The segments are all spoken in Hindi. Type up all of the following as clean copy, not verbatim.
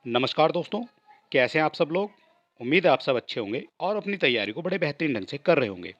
नमस्कार दोस्तों, कैसे हैं आप सब लोग? उम्मीद है आप सब अच्छे होंगे और अपनी तैयारी को बड़े बेहतरीन ढंग से कर रहे होंगे।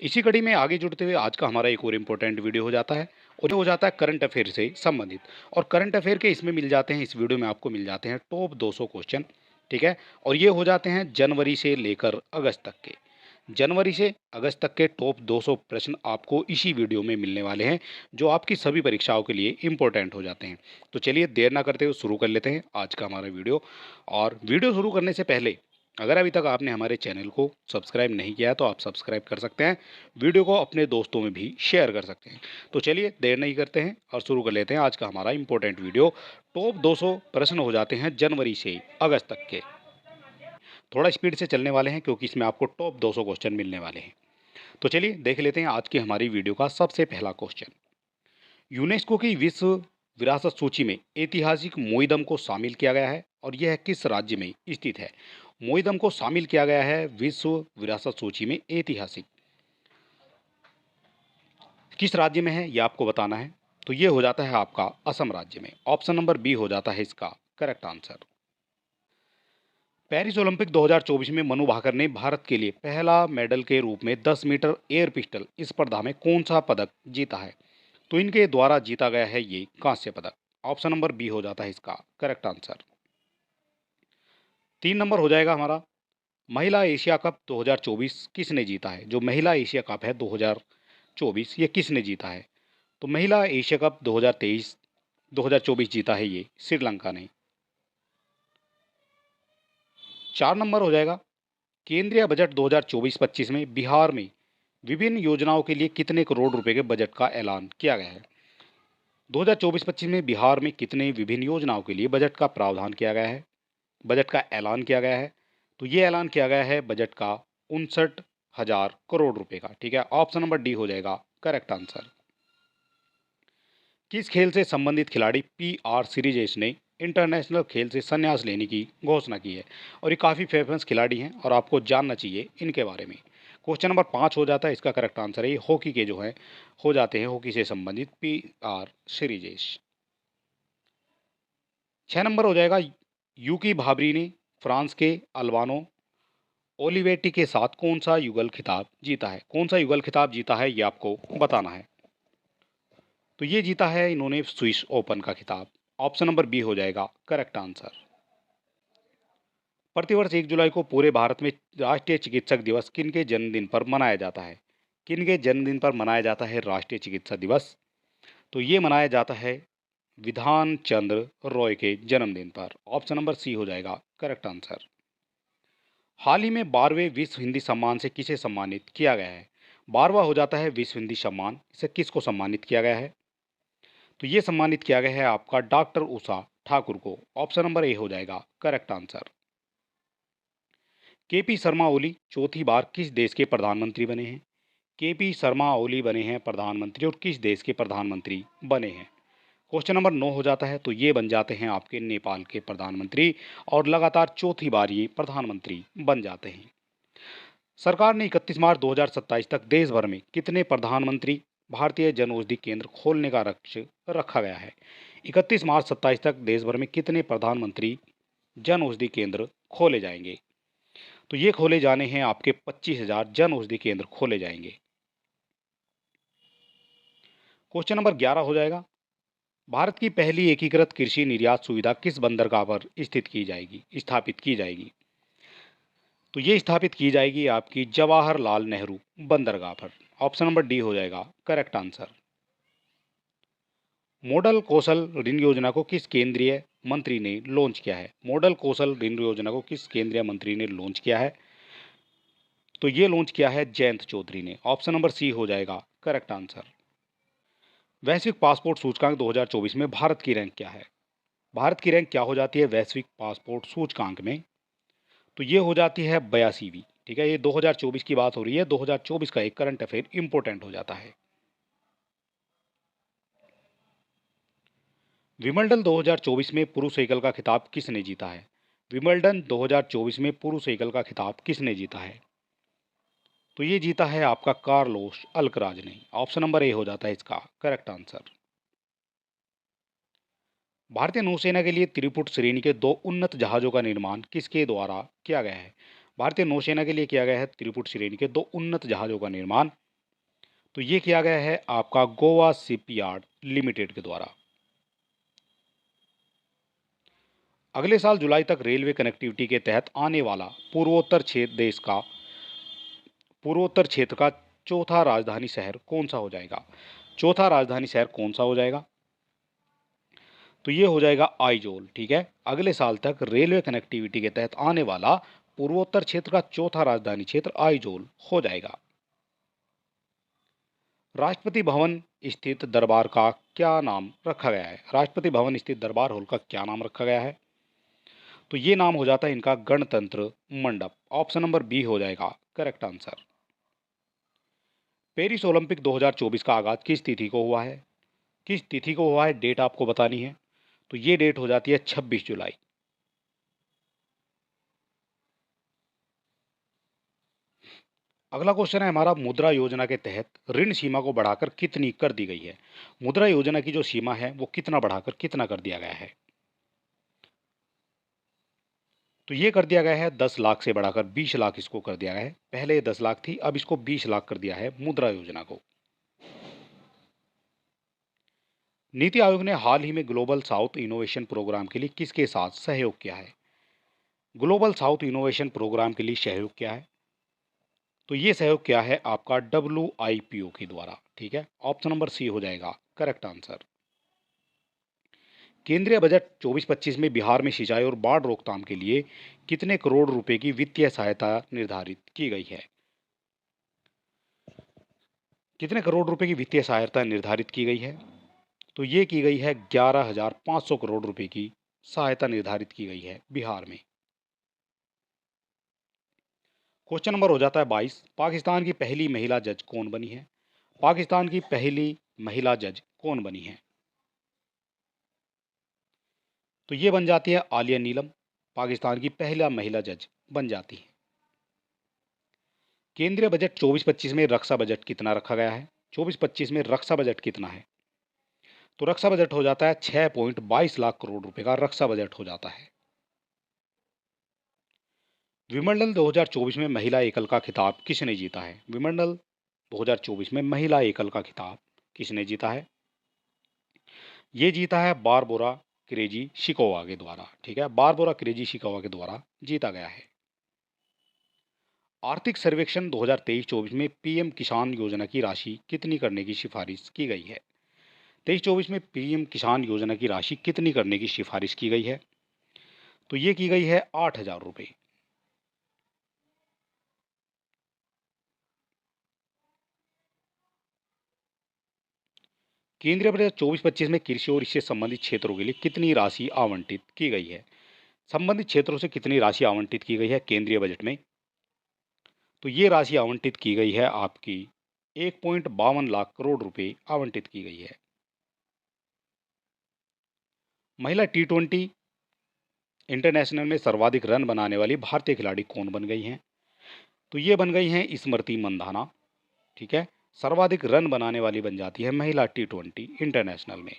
इसी कड़ी में आगे जुड़ते हुए आज का हमारा एक और इम्पोर्टेंट वीडियो हो जाता है और ये हो जाता है करंट अफेयर से संबंधित। और करंट अफेयर के इसमें मिल जाते हैं, इस वीडियो में आपको मिल जाते हैं टॉप 200 क्वेश्चन। ठीक है, और ये हो जाते हैं जनवरी से लेकर अगस्त तक के। जनवरी से अगस्त तक के टॉप 200 प्रश्न आपको इसी वीडियो में मिलने वाले हैं, जो आपकी सभी परीक्षाओं के लिए इम्पोर्टेंट हो जाते हैं। तो चलिए देर ना करते हुए शुरू कर लेते हैं आज का हमारा वीडियो। और वीडियो शुरू करने से पहले अगर अभी तक आपने हमारे चैनल को सब्सक्राइब नहीं किया है तो आप सब्सक्राइब कर सकते हैं। वीडियो को अपने दोस्तों में भी शेयर कर सकते हैं। तो चलिए देर नहीं करते हैं और शुरू कर लेते हैं आज का हमारा इम्पोर्टेंट वीडियो। टॉप 200 प्रश्न हो जाते हैं जनवरी से अगस्त तक के। थोड़ा स्पीड से चलने वाले हैं क्योंकि इसमें आपको टॉप 200 क्वेश्चन मिलने वाले हैं। तो चलिए देख लेते हैं आज की हमारी वीडियो का सबसे पहला क्वेश्चन। यूनेस्को की विश्व विरासत सूची में ऐतिहासिक मोईदम को शामिल किया गया है और यह किस राज्य में स्थित है? मोईदम को शामिल किया गया है विश्व विरासत सूची में ऐतिहासिक, किस राज्य में है यह आपको बताना है। तो ये हो जाता है आपका असम राज्य में। ऑप्शन नंबर बी हो जाता है इसका करेक्ट आंसर। पेरिस ओलंपिक 2024 में मनु भाकर ने भारत के लिए पहला मेडल के रूप में 10 मीटर एयर पिस्टल स्पर्धा में कौन सा पदक जीता है? तो इनके द्वारा जीता गया है ये कांस्य पदक। ऑप्शन नंबर बी हो जाता है इसका करेक्ट आंसर। 3 नंबर हो जाएगा हमारा, महिला एशिया कप 2024 किसने जीता है? जो महिला एशिया कप है 2024 ये किसने जीता है? तो महिला एशिया कप 2023 2024 जीता है ये श्रीलंका ने। 4 नंबर हो जाएगा, केंद्रीय बजट 2024-25 में बिहार में विभिन्न योजनाओं के लिए कितने करोड़ रुपए के बजट का ऐलान किया गया है? 2024-25 में बिहार में कितने विभिन्न योजनाओं के लिए बजट का प्रावधान किया गया है, बजट का ऐलान किया गया है? तो ये ऐलान किया गया है बजट का 59,000 करोड़ रुपए का। ठीक है, ऑप्शन नंबर डी हो जाएगा करेक्ट आंसर। किस खेल से संबंधित खिलाड़ी PR सीरीजेस ने इंटरनेशनल खेल से संन्यास लेने की घोषणा की है? और ये काफ़ी फेमस खिलाड़ी हैं और आपको जानना चाहिए इनके बारे में। क्वेश्चन नंबर 5 हो जाता है, इसका करेक्ट आंसर है ये हॉकी के जो है हो जाते हैं हॉकी से संबंधित PR सीरीजेस। 6 नंबर हो जाएगा, यूकी भाबरी ने फ्रांस के अल्बानो ओलिवेटी के साथ कौन सा युगल खिताब जीता है? कौन सा युगल खिताब जीता है ये आपको बताना है। तो ये जीता है इन्होंने स्विस ओपन का खिताब। ऑप्शन नंबर बी हो जाएगा करेक्ट आंसर। प्रतिवर्ष 1 जुलाई को पूरे भारत में राष्ट्रीय चिकित्सक दिवस किनके जन्मदिन पर मनाया जाता है? किनके जन्मदिन पर मनाया जाता है राष्ट्रीय चिकित्सा दिवस? तो ये मनाया जाता है विधान चंद्र रॉय के जन्मदिन पर। ऑप्शन नंबर सी हो जाएगा करेक्ट आंसर। हाल ही में 12वें विश्व हिंदी सम्मान से किसे सम्मानित किया गया है? 12वां हो जाता है विश्व हिंदी सम्मान, इसे किसको सम्मानित किया गया है? तो ये सम्मानित किया गया है आपका डॉक्टर उषा ठाकुर को। ऑप्शन नंबर ए हो जाएगा correct answer. KP Sharma Oli चौथी बार किस देश के प्रधानमंत्री बने हैं? KP शर्मा ओली बने हैं प्रधानमंत्री और किस देश के प्रधानमंत्री बने हैं? क्वेश्चन नंबर 9 हो जाता है, तो ये बन जाते हैं आपके नेपाल के प्रधानमंत्री और लगातार चौथी बार ये प्रधानमंत्री बन जाते हैं। सरकार ने 31 मार्च 2027 तक देश भर में कितने प्रधानमंत्री भारतीय जन औषधि केंद्र खोलने का लक्ष्य रखा गया है? 31 मार्च 27 तक देश भर में कितने प्रधानमंत्री जन औषधि केंद्र खोले जाएंगे? तो ये खोले जाने हैं आपके 25,000 जन औषधि केंद्र खोले जाएंगे। क्वेश्चन नंबर 11 हो जाएगा, भारत की पहली एकीकृत कृषि निर्यात सुविधा किस बंदरगाह पर स्थित की जाएगी, स्थापित की जाएगी? तो ये स्थापित की जाएगी आपकी जवाहरलाल नेहरू बंदरगाह पर। ऑप्शन नंबर डी हो जाएगा करेक्ट आंसर। मॉडल कौशल ऋण योजना को किस केंद्रीय मंत्री ने लॉन्च किया है? मॉडल कौशल ऋण योजना को किस केंद्रीय मंत्री ने लॉन्च किया है? तो ये लॉन्च किया है जयंत चौधरी ने। ऑप्शन नंबर सी हो जाएगा करेक्ट आंसर। वैश्विक पासपोर्ट सूचकांक 2024 में भारत की रैंक क्या है? भारत की रैंक क्या हो जाती है वैश्विक पासपोर्ट सूचकांक में? तो ये हो जाती है 82वीं। ठीक है, ये 2024 की बात हो रही है, 2024 का एक करंट अफेयर इंपॉर्टेंट हो जाता है। विंबलडन 2024 में पुरुष एकल का खिताब किसने जीता है? विंबलडन 2024 में पुरुष एकल का खिताब किसने जीता है? तो ये जीता है आपका कार्लोस अल्कराज ने। ऑप्शन नंबर ए हो जाता है इसका करेक्ट आंसर। भारतीय नौसेना के लिए त्रिपुट श्रेणी के 2 उन्नत जहाज़ों का निर्माण किसके द्वारा किया गया है? भारतीय नौसेना के लिए किया गया है त्रिपुट श्रेणी के 2 उन्नत जहाज़ों का निर्माण। तो ये किया गया है आपका गोवा शिपयार्ड लिमिटेड के द्वारा। अगले साल जुलाई तक रेलवे कनेक्टिविटी के तहत आने वाला पूर्वोत्तर क्षेत्र का चौथा राजधानी शहर कौन सा हो जाएगा? चौथा राजधानी शहर कौन सा हो जाएगा? तो ये हो जाएगा आइजोल। ठीक है, अगले साल तक रेलवे कनेक्टिविटी के तहत आने वाला पूर्वोत्तर क्षेत्र का चौथा राजधानी क्षेत्र आइजोल हो जाएगा। राष्ट्रपति भवन स्थित दरबार का क्या नाम रखा गया है? राष्ट्रपति भवन स्थित दरबार हॉल का क्या नाम रखा गया है? तो ये नाम हो जाता है इनका गणतंत्र मंडप। ऑप्शन नंबर बी हो जाएगा करेक्ट आंसर। पेरिस ओलंपिक 2024 का आगाज किस तिथि को हुआ है? किस तिथि को हुआ है, डेट आपको बतानी है। तो ये डेट हो जाती है 26 जुलाई। अगला क्वेश्चन है हमारा, मुद्रा योजना के तहत ऋण सीमा को बढ़ाकर कितनी कर दी गई है? मुद्रा योजना की जो सीमा है वो कितना बढ़ाकर कितना कर दिया गया है? तो ये कर दिया गया है 10 लाख से बढ़ाकर 20 लाख इसको कर दिया गया है। पहले 10 लाख थी, अब इसको 20 लाख कर दिया है मुद्रा योजना को। नीति आयोग ने हाल ही में ग्लोबल साउथ इनोवेशन प्रोग्राम के लिए किसके साथ सहयोग किया है? ग्लोबल साउथ इनोवेशन प्रोग्राम के लिए सहयोग किया है। तो ये सहयोग क्या है आपका WIPO के द्वारा। ठीक है, ऑप्शन नंबर सी हो जाएगा करेक्ट आंसर। केंद्रीय बजट 24-25 में बिहार में सिंचाई और बाढ़ रोकथाम के लिए कितने करोड़ रुपए की वित्तीय सहायता निर्धारित की गई है? कितने करोड़ रुपए की वित्तीय सहायता निर्धारित की गई है? तो ये की गई है 11,500 करोड़ रुपए की सहायता निर्धारित की गई है बिहार में। क्वेश्चन नंबर हो जाता है 22, पाकिस्तान की पहली महिला जज कौन बनी है? पाकिस्तान की पहली महिला जज कौन बनी है? तो ये बन जाती है आलिया नीलम। पाकिस्तान की पहला महिला जज बन जाती है। केंद्रीय बजट 24-25 में रक्षा बजट कितना रखा गया है? 24-25 में रक्षा बजट कितना है? तो रक्षा बजट हो जाता है 6.22 लाख करोड़ रुपए का रक्षा बजट हो जाता है। विंबलडन 2024 में महिला एकल का खिताब किसने जीता है? विंबलडन 2024 में महिला एकल का खिताब किसने जीता है? ये जीता है बारबोरा क्रेज़िशिकोवा के द्वारा। ठीक है, बारबोरा क्रेज़िशिकोवा के द्वारा जीता गया है। आर्थिक सर्वेक्षण 2023-24 में पीएम किसान योजना की राशि कितनी करने की सिफारिश की गई है? 23-24 में पीएम किसान योजना की राशि कितनी करने की सिफारिश की गई है? तो ये की गई है 8,000 रुपये। केंद्रीय बजट 24-25 में कृषि और इससे संबंधित क्षेत्रों के लिए कितनी राशि आवंटित की गई है? संबंधित क्षेत्रों से कितनी राशि आवंटित की गई है केंद्रीय बजट में? तो ये राशि आवंटित की गई है आपकी 1.52 लाख करोड़ रुपए आवंटित की गई है। महिला T20 इंटरनेशनल में सर्वाधिक रन बनाने वाली भारतीय खिलाड़ी कौन बन गई हैं? तो ये बन गई हैं स्मृति मंधाना। ठीक है, सर्वाधिक रन बनाने वाली बन जाती है महिला T20 इंटरनेशनल में।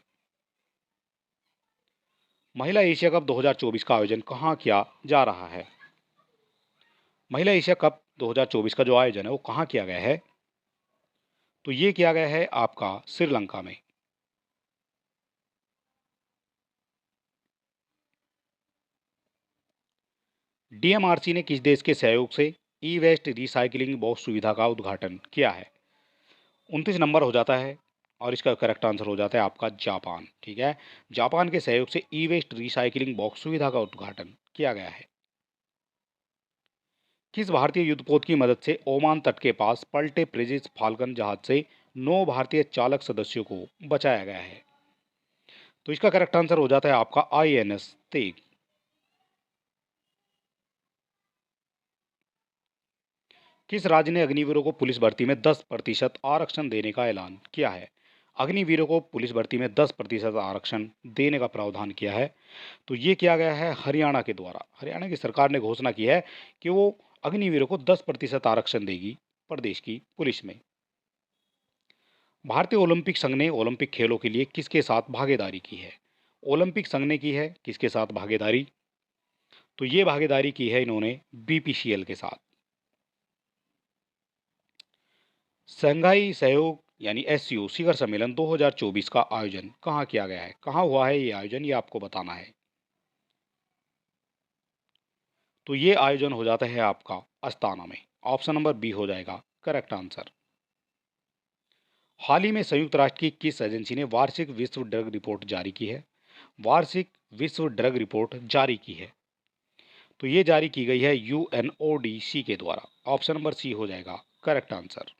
महिला एशिया कप 2024 का आयोजन कहाँ किया जा रहा है? महिला एशिया कप 2024 का जो आयोजन है वो कहाँ किया गया है? तो ये किया गया है आपका श्रीलंका में। DMRC ने किस देश के सहयोग से ई वेस्ट रिसाइकलिंग बॉक्स सुविधा का उद्घाटन किया है? 29 नंबर हो जाता है और इसका करेक्ट आंसर हो जाता है आपका जापान। ठीक है, जापान के सहयोग से ई वेस्ट रिसाइकलिंग बॉक्स सुविधा का उद्घाटन किया गया है। किस भारतीय युद्धपोत की मदद से ओमान तट के पास पलटे प्रिजिस फाल्कन जहाज से 9 भारतीय चालक सदस्यों को बचाया गया है? तो इसका करेक्ट आंसर हो जाता है आपका INS तेग। किस राज्य ने अग्निवीरों को पुलिस भर्ती में 10% आरक्षण देने का ऐलान किया है? अग्निवीरों को पुलिस भर्ती में 10% आरक्षण देने का प्रावधान किया है। तो ये किया गया है हरियाणा के द्वारा। हरियाणा की सरकार ने घोषणा की है कि वो अग्निवीरों को 10% आरक्षण देगी प्रदेश की पुलिस में। भारतीय ओलंपिक संघ ने ओलंपिक खेलों के लिए किसके साथ भागीदारी की है? ओलंपिक संघ ने की है किसके साथ भागीदारी? तो ये भागीदारी की है इन्होंने बीपीसीएल के साथ। शंघाई सहयोग यानी एससीओ शिखर सम्मेलन 2024 का आयोजन कहाँ किया गया है? कहाँ हुआ है ये आयोजन, ये आपको बताना है। तो ये आयोजन हो जाता है आपका अस्ताना में। ऑप्शन नंबर बी हो जाएगा करेक्ट आंसर। हाल ही में संयुक्त राष्ट्र की किस एजेंसी ने वार्षिक विश्व ड्रग रिपोर्ट जारी की है? वार्षिक विश्व ड्रग रिपोर्ट जारी की है। तो ये जारी की गई है यूएनओडीसी के द्वारा। ऑप्शन नंबर सी हो जाएगा करेक्ट आंसर।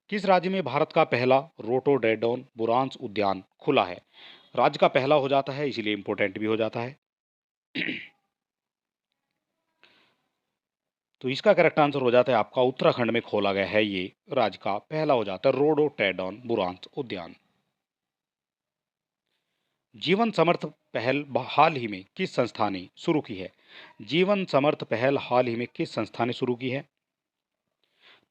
किस राज्य में भारत का पहला रोटोडेड्रॉन बुरांस उद्यान खुला है? राज्य का पहला हो जाता है, इसीलिए इंपॉर्टेंट भी हो जाता है। तो इसका करेक्ट आंसर हो जाता है आपका उत्तराखंड में खोला गया है, ये राज्य का पहला हो जाता है रोडोडेड्रॉन बुरांस उद्यान। जीवन समर्थ पहल हाल ही में किस संस्था ने शुरू की है? जीवन समर्थ पहल हाल ही में किस संस्था ने शुरू की है?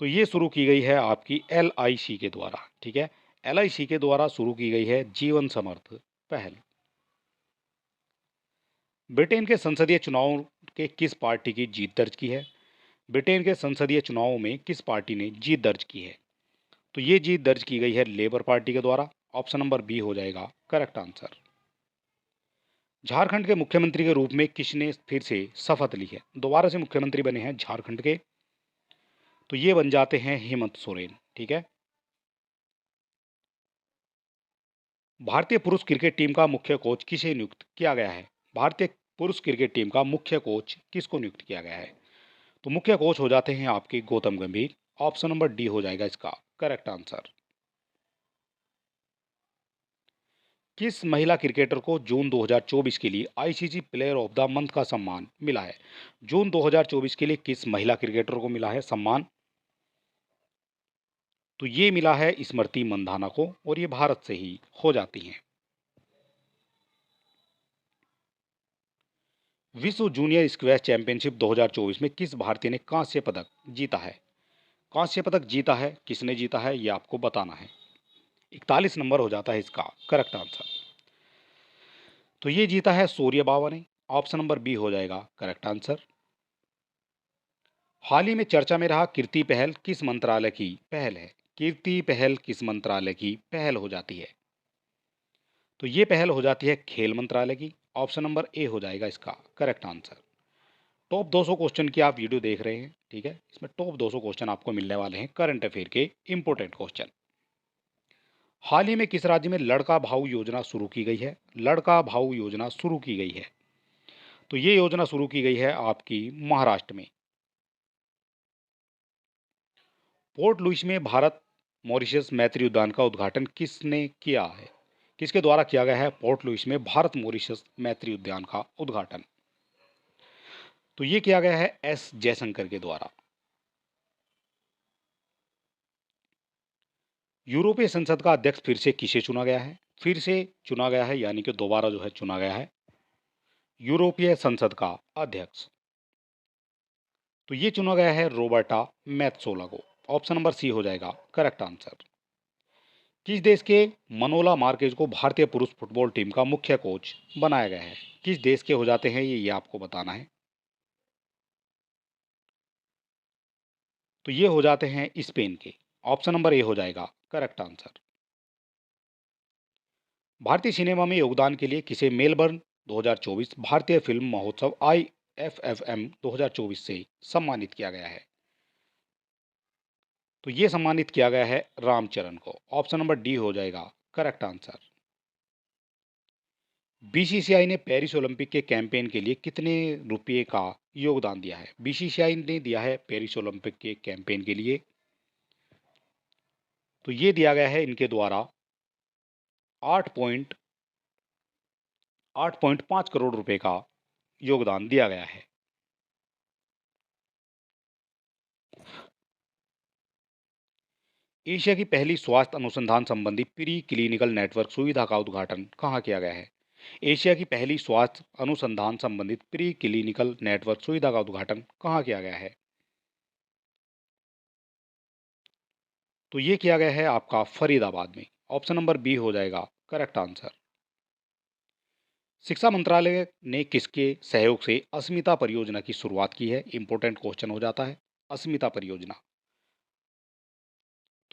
तो ये शुरू की गई है आपकी एलआईसी के द्वारा। ठीक है, एलआईसी के द्वारा शुरू की गई है जीवन समर्थ पहल। ब्रिटेन के संसदीय चुनाव के किस पार्टी की जीत दर्ज की है? ब्रिटेन के संसदीय चुनावों में किस पार्टी ने जीत दर्ज की है? तो ये जीत दर्ज की गई है लेबर पार्टी के द्वारा। ऑप्शन नंबर बी हो जाएगा करेक्ट आंसर। झारखंड के मुख्यमंत्री के रूप में किसने फिर से शपथ ली है? दोबारा से मुख्यमंत्री बने हैं झारखंड के, तो ये बन जाते हैं हेमंत सोरेन। ठीक है, भारतीय पुरुष क्रिकेट टीम का मुख्य कोच किसे नियुक्त किया गया है? भारतीय पुरुष क्रिकेट टीम का मुख्य कोच किसको नियुक्त किया गया है? तो मुख्य कोच हो जाते हैं आपके गौतम गंभीर। ऑप्शन नंबर डी हो जाएगा इसका करेक्ट आंसर। किस महिला क्रिकेटर को जून 2024 के लिए ICC player of the month का सम्मान मिला है? जून 2024 के लिए किस महिला क्रिकेटर को मिला है सम्मान? तो ये मिला है स्मृति मंधाना को, और ये भारत से ही हो जाती हैं। विश्व जूनियर स्क्वैश चैंपियनशिप 2024 में किस भारतीय ने कांस्य पदक जीता है? कांस्य पदक जीता है, किसने जीता है ये आपको बताना है। 41 नंबर हो जाता है इसका करेक्ट आंसर। तो ये जीता है सूर्य बाबा ने। ऑप्शन नंबर बी हो जाएगा करेक्ट आंसर। हाल ही में चर्चा में रहा कीर्ति पहल किस मंत्रालय की पहल है? कीर्ति पहल किस मंत्रालय की पहल हो जाती है? तो ये पहल हो जाती है खेल मंत्रालय की। ऑप्शन नंबर ए हो जाएगा इसका करेक्ट आंसर। टॉप 200 क्वेश्चन की आप वीडियो देख रहे हैं, ठीक है, इसमें टॉप 200 क्वेश्चन आपको मिलने वाले हैं करंट अफेयर के इंपॉर्टेंट क्वेश्चन। हाल ही में किस राज्य में लड़का भाऊ योजना शुरू की गई है? लड़का भाऊ योजना शुरू की गई है। तो ये योजना शुरू की गई है आपकी महाराष्ट्र में। पोर्ट लुइस में भारत मॉरिशस मैत्री उद्यान का उद्घाटन किसने किया है? किसके द्वारा किया गया है पोर्ट लुइस में भारत मॉरिशस मैत्री उद्यान का उद्घाटन? तो ये किया गया है एस जयशंकर के द्वारा। यूरोपीय संसद का अध्यक्ष फिर से किसे चुना गया है? फिर से चुना गया है, यानी कि दोबारा जो है चुना गया है यूरोपीय संसद का अध्यक्ष। तो ये चुना गया है रोबर्टा मैत्सोला को। ऑप्शन नंबर सी हो जाएगा करेक्ट आंसर। किस देश के मनोला मार्केज को भारतीय पुरुष फुटबॉल टीम का मुख्य कोच बनाया गया है? किस देश के हो जाते हैं ये आपको बताना है। तो ये हो जाते हैं स्पेन के। ऑप्शन नंबर ए हो जाएगा करेक्ट आंसर। भारतीय सिनेमा में योगदान के लिए किसे मेलबर्न 2024 भारतीय फिल्म महोत्सव IFFM 2024 से सम्मानित किया गया है? तो ये सम्मानित किया गया है रामचरण को। ऑप्शन नंबर डी हो जाएगा करेक्ट आंसर। बीसीसीआई ने पेरिस ओलंपिक के कैंपेन के लिए कितने रुपए का योगदान दिया है? बीसीसीआई ने दिया है पेरिस ओलंपिक के कैंपेन के लिए, तो ये दिया गया है इनके द्वारा 8.5 करोड़ रुपए का योगदान दिया गया है। एशिया की पहली स्वास्थ्य अनुसंधान संबंधी प्री क्लिनिकल नेटवर्क सुविधा का उद्घाटन कहाँ किया गया है? एशिया की पहली स्वास्थ्य अनुसंधान संबंधित प्री क्लिनिकल नेटवर्क सुविधा का उद्घाटन कहाँ किया गया है? तो ये किया गया है आपका फरीदाबाद में। ऑप्शन नंबर बी हो जाएगा करेक्ट आंसर। शिक्षा मंत्रालय ने किसके सहयोग से अस्मिता परियोजना की शुरुआत की है? इंपॉर्टेंट क्वेश्चन हो जाता है। अस्मिता परियोजना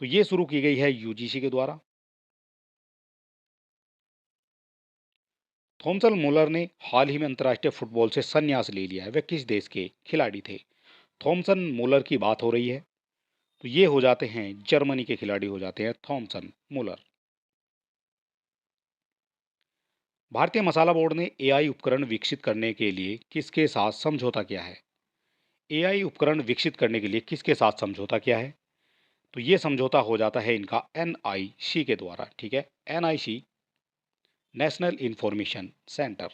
तो ये शुरू की गई है यूजीसी के द्वारा। थॉमसन मुलर ने हाल ही में अंतर्राष्ट्रीय फुटबॉल से संन्यास ले लिया है, वे किस देश के खिलाड़ी थे? थॉमसन मुलर की बात हो रही है, तो ये हो जाते हैं जर्मनी के खिलाड़ी हो जाते हैं थॉमसन मुलर। भारतीय मसाला बोर्ड ने एआई उपकरण विकसित करने के लिए किसके साथ समझौता किया है? एआई उपकरण विकसित करने के लिए किसके साथ समझौता किया है? तो ये समझौता हो जाता है इनका एनआईसी के द्वारा। ठीक है, एनआईसी नेशनल इंफॉर्मेशन सेंटर।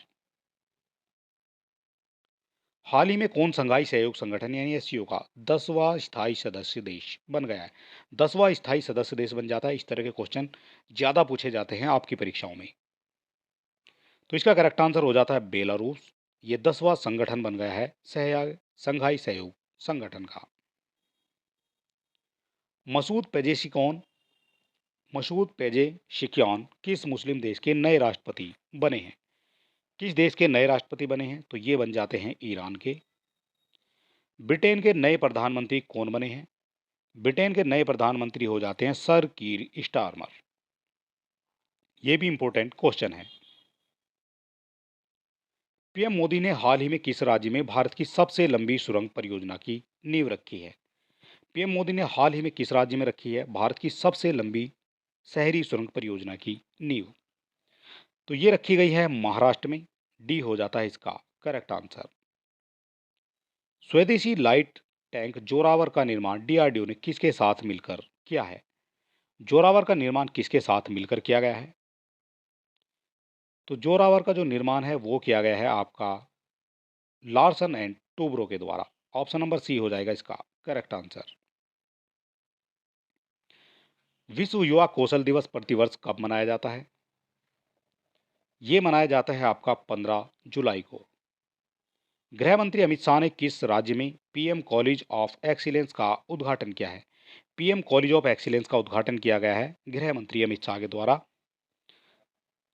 हाल ही में कौन संघाई सहयोग संगठन यानी एससीओ का 10वां स्थायी सदस्य देश बन गया है? 10वां स्थायी सदस्य देश बन जाता है। इस तरह के क्वेश्चन ज्यादा पूछे जाते हैं आपकी परीक्षाओं में। तो इसका करेक्ट आंसर हो जाता है बेलारूस। ये 10वां संगठन बन गया है संघाई सहयोग संगठन का। मसूद पेजेशिकौन मसूद पेजेशिकियान किस मुस्लिम देश के नए राष्ट्रपति बने हैं? किस देश के नए राष्ट्रपति बने हैं? तो ये बन जाते हैं ईरान के। ब्रिटेन के नए प्रधानमंत्री कौन बने हैं? ब्रिटेन के नए प्रधानमंत्री हो जाते हैं सर कीर स्टारमर। ये भी इंपॉर्टेंट क्वेश्चन है। पीएम मोदी ने हाल ही में किस राज्य में भारत की सबसे लंबी सुरंग परियोजना की नींव रखी है? पीएम मोदी ने हाल ही में किस राज्य में रखी है भारत की सबसे लंबी शहरी सुरंग परियोजना की नींव? तो ये रखी गई है महाराष्ट्र में। डी हो जाता है इसका करेक्ट आंसर। स्वदेशी लाइट टैंक जोरावर का निर्माण डीआरडीओ ने किसके साथ मिलकर किया है? जोरावर का निर्माण किसके साथ मिलकर किया गया है? तो जोरावर का जो निर्माण है वो किया गया है आपका लार्सन एंड टूब्रो के द्वारा। ऑप्शन नंबर सी हो जाएगा इसका करेक्ट आंसर। विश्व युवा कौशल दिवस प्रतिवर्ष कब मनाया जाता है? ये मनाया जाता है आपका 15 जुलाई को। गृह मंत्री अमित शाह ने किस राज्य में पीएम कॉलेज ऑफ एक्सीलेंस का उद्घाटन किया है? पीएम कॉलेज ऑफ एक्सीलेंस का उद्घाटन किया गया है गृह मंत्री अमित शाह के द्वारा।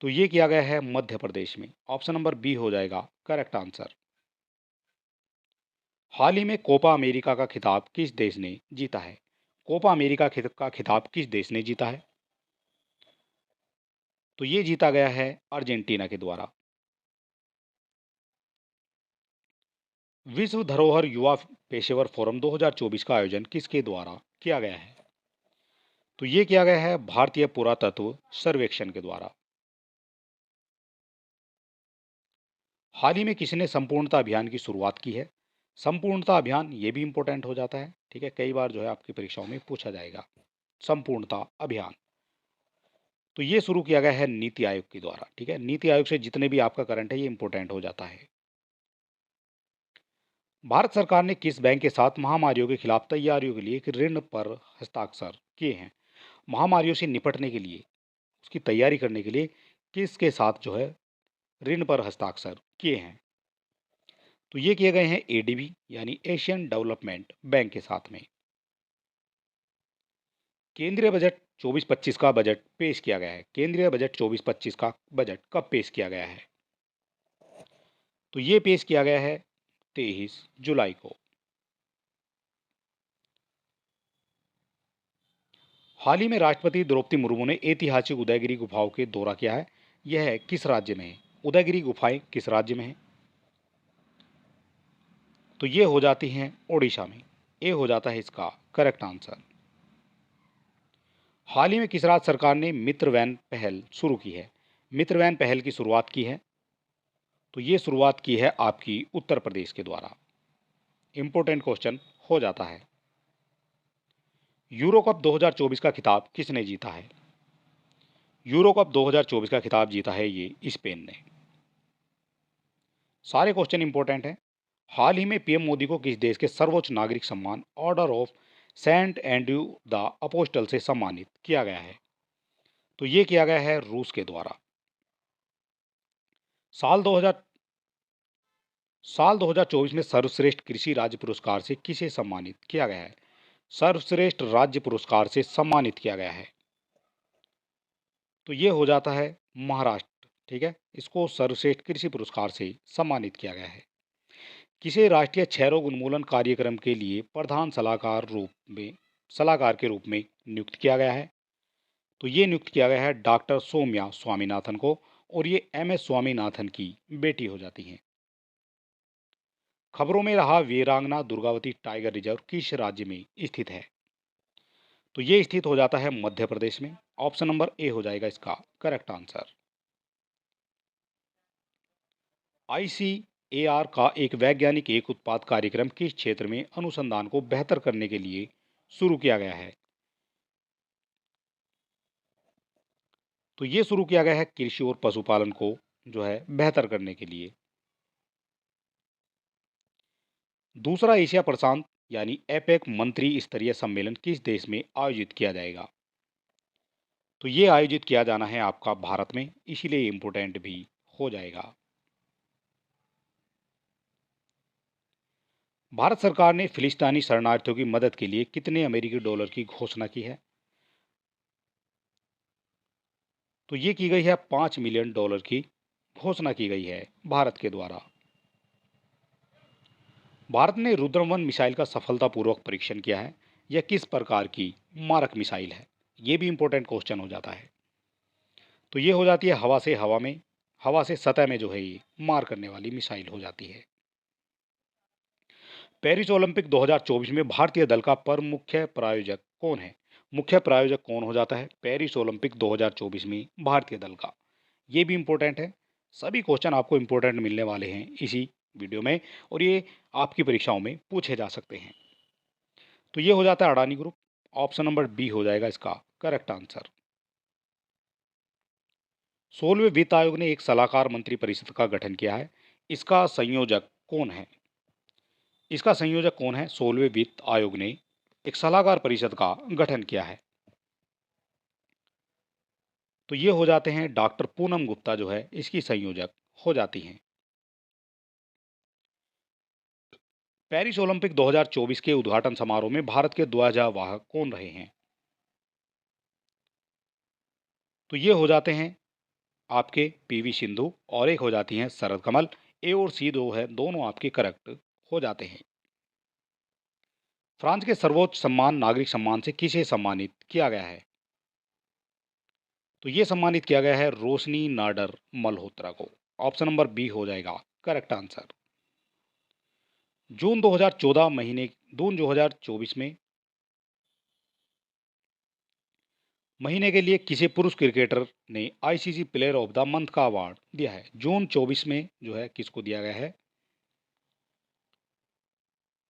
तो ये किया गया है मध्य प्रदेश में। ऑप्शन नंबर बी हो जाएगा करेक्ट आंसर। हाल ही में कोपा अमेरिका का खिताब किस देश ने जीता है? कोपा अमेरिका का खिताब किस देश ने जीता है? तो ये जीता गया है अर्जेंटीना के द्वारा। विश्व धरोहर युवा पेशेवर फोरम 2024 का आयोजन किसके द्वारा किया गया है? तो ये किया गया है भारतीय पुरातत्व सर्वेक्षण के द्वारा। हाल ही में किसने संपूर्णता अभियान की शुरुआत की है? संपूर्णता अभियान ये भी इंपॉर्टेंट हो जाता है। ठीक है, कई बार जो है आपकी परीक्षाओं में पूछा जाएगा संपूर्णता अभियान। तो ये शुरू किया गया है नीति आयोग के द्वारा। ठीक है, नीति आयोग से जितने भी आपका करंट है ये इंपॉर्टेंट हो जाता है। भारत सरकार ने किस बैंक के साथ महामारियों के खिलाफ तैयारियों के लिए एक ऋण पर हस्ताक्षर किए हैं? महामारियों से निपटने के लिए उसकी तैयारी करने के लिए किसके साथ जो है ऋण पर हस्ताक्षर किए हैं? तो ये किए गए हैं एडीबी यानी एशियन डेवलपमेंट बैंक के साथ में। केंद्रीय बजट 24-25 का बजट पेश किया गया है। केंद्रीय बजट 24-25 का बजट कब पेश किया गया है? तो ये पेश किया गया है 23 जुलाई को। हाल ही में राष्ट्रपति द्रौपदी मुर्मू ने ऐतिहासिक उदयगिरी गुफाओं के दौरा किया है। यह किस राज्य में है? उदयगिरी गुफाएं किस राज्य में है? तो ये हो जाती हैं ओडिशा में। ए हो जाता है इसका करेक्ट आंसर। हाल ही में किस राज्य सरकार ने मित्र वैन पहल शुरू की है? मित्र वैन पहल की शुरुआत की है। तो ये शुरुआत की है आपकी उत्तर प्रदेश के द्वारा। इंपॉर्टेंट क्वेश्चन हो जाता है। यूरो कप 2024 का खिताब किसने जीता है? यूरो कप 2024 का खिताब जीता है ये स्पेन ने। सारे क्वेश्चन इंपॉर्टेंट हैं। हाल ही में पीएम मोदी को किस देश के सर्वोच्च नागरिक सम्मान Order of Saint Andrew the Apostle से सम्मानित किया गया है? तो ये किया गया है रूस के द्वारा। साल 2000 साल 2024 में सर्वश्रेष्ठ कृषि राज्य पुरस्कार से किसे सम्मानित किया गया है? सर्वश्रेष्ठ राज्य पुरस्कार से सम्मानित किया गया है। तो ये हो जाता है महाराष्ट्र ठीक है, इसको सर्वश्रेष्ठ कृषि पुरस्कार से सम्मानित किया गया है। किसे राष्ट्रीय क्षय रोग उन्मूलन कार्यक्रम के लिए प्रधान सलाहकार के रूप में नियुक्त किया गया है? तो ये नियुक्त किया गया है डॉक्टर सौम्या स्वामीनाथन को, और ये MS स्वामीनाथन की बेटी हो जाती हैं। खबरों में रहा वीरांगना दुर्गावती टाइगर रिजर्व किस राज्य में स्थित है? तो ये स्थित हो जाता है मध्य प्रदेश में। ऑप्शन नंबर ए हो जाएगा इसका करेक्ट आंसर। ICAR का एक वैज्ञानिक एक उत्पाद कार्यक्रम किस क्षेत्र में अनुसंधान को बेहतर करने के लिए शुरू किया गया है? तो ये शुरू किया गया है कृषि और पशुपालन को जो है बेहतर करने के लिए। दूसरा एशिया प्रशांत यानी एपेक मंत्री स्तरीय सम्मेलन किस देश में आयोजित किया जाएगा? तो ये आयोजित किया जाना है आपका भारत में, इसीलिए इम्पोर्टेंट भी हो जाएगा। भारत सरकार ने फिलिस्तीनी शरणार्थियों की मदद के लिए कितने अमेरिकी डॉलर की घोषणा की है? तो ये की गई है $5 मिलियन की घोषणा की गई है भारत के द्वारा। भारत ने रुद्रम 1 मिसाइल का सफलतापूर्वक परीक्षण किया है। यह किस प्रकार की मारक मिसाइल है? ये भी इंपॉर्टेंट क्वेश्चन हो जाता है। तो ये हो जाती है हवा से सतह में जो है ये मार करने वाली मिसाइल हो जाती है। पेरिस ओलंपिक 2024 में भारतीय दल का मुख्य प्रायोजक कौन है? मुख्य प्रायोजक कौन हो जाता है पेरिस ओलंपिक 2024 में भारतीय दल का? ये भी इंपॉर्टेंट है। सभी क्वेश्चन आपको इंपॉर्टेंट मिलने वाले हैं इसी वीडियो में, और ये आपकी परीक्षाओं में पूछे जा सकते हैं। तो ये हो जाता है Adani group. Option number B हो जाएगा इसका करेक्ट आंसर। 16वें वित्त आयोग ने एक सलाहकार मंत्री परिषद का गठन किया है। इसका संयोजक कौन है? इसका संयोजक कौन है? 16वें वित्त आयोग ने एक सलाहकार परिषद का गठन किया है। तो ये हो जाते हैं डॉक्टर पूनम गुप्ता जो है इसकी संयोजक हो जाती हैं। पेरिस ओलंपिक 2024 के उद्घाटन समारोह में भारत के ध्वजावाहक कौन रहे हैं? तो ये हो जाते हैं आपके PV सिंधु, और एक हो जाती हैं शरद कमल। ए और सी दो है दोनों आपके करेक्ट हो जाते हैं। फ्रांस के सर्वोच्च सम्मान नागरिक सम्मान से किसे सम्मानित किया गया है? तो ये सम्मानित किया गया है रोशनी नाडर मल्होत्रा को। ऑप्शन नंबर बी हो जाएगा करेक्ट आंसर। जून 2024 में महीने के लिए किसी पुरुष क्रिकेटर ने ICC player of the month का अवार्ड दिया है? जून 24 में जो है किसको दिया गया है?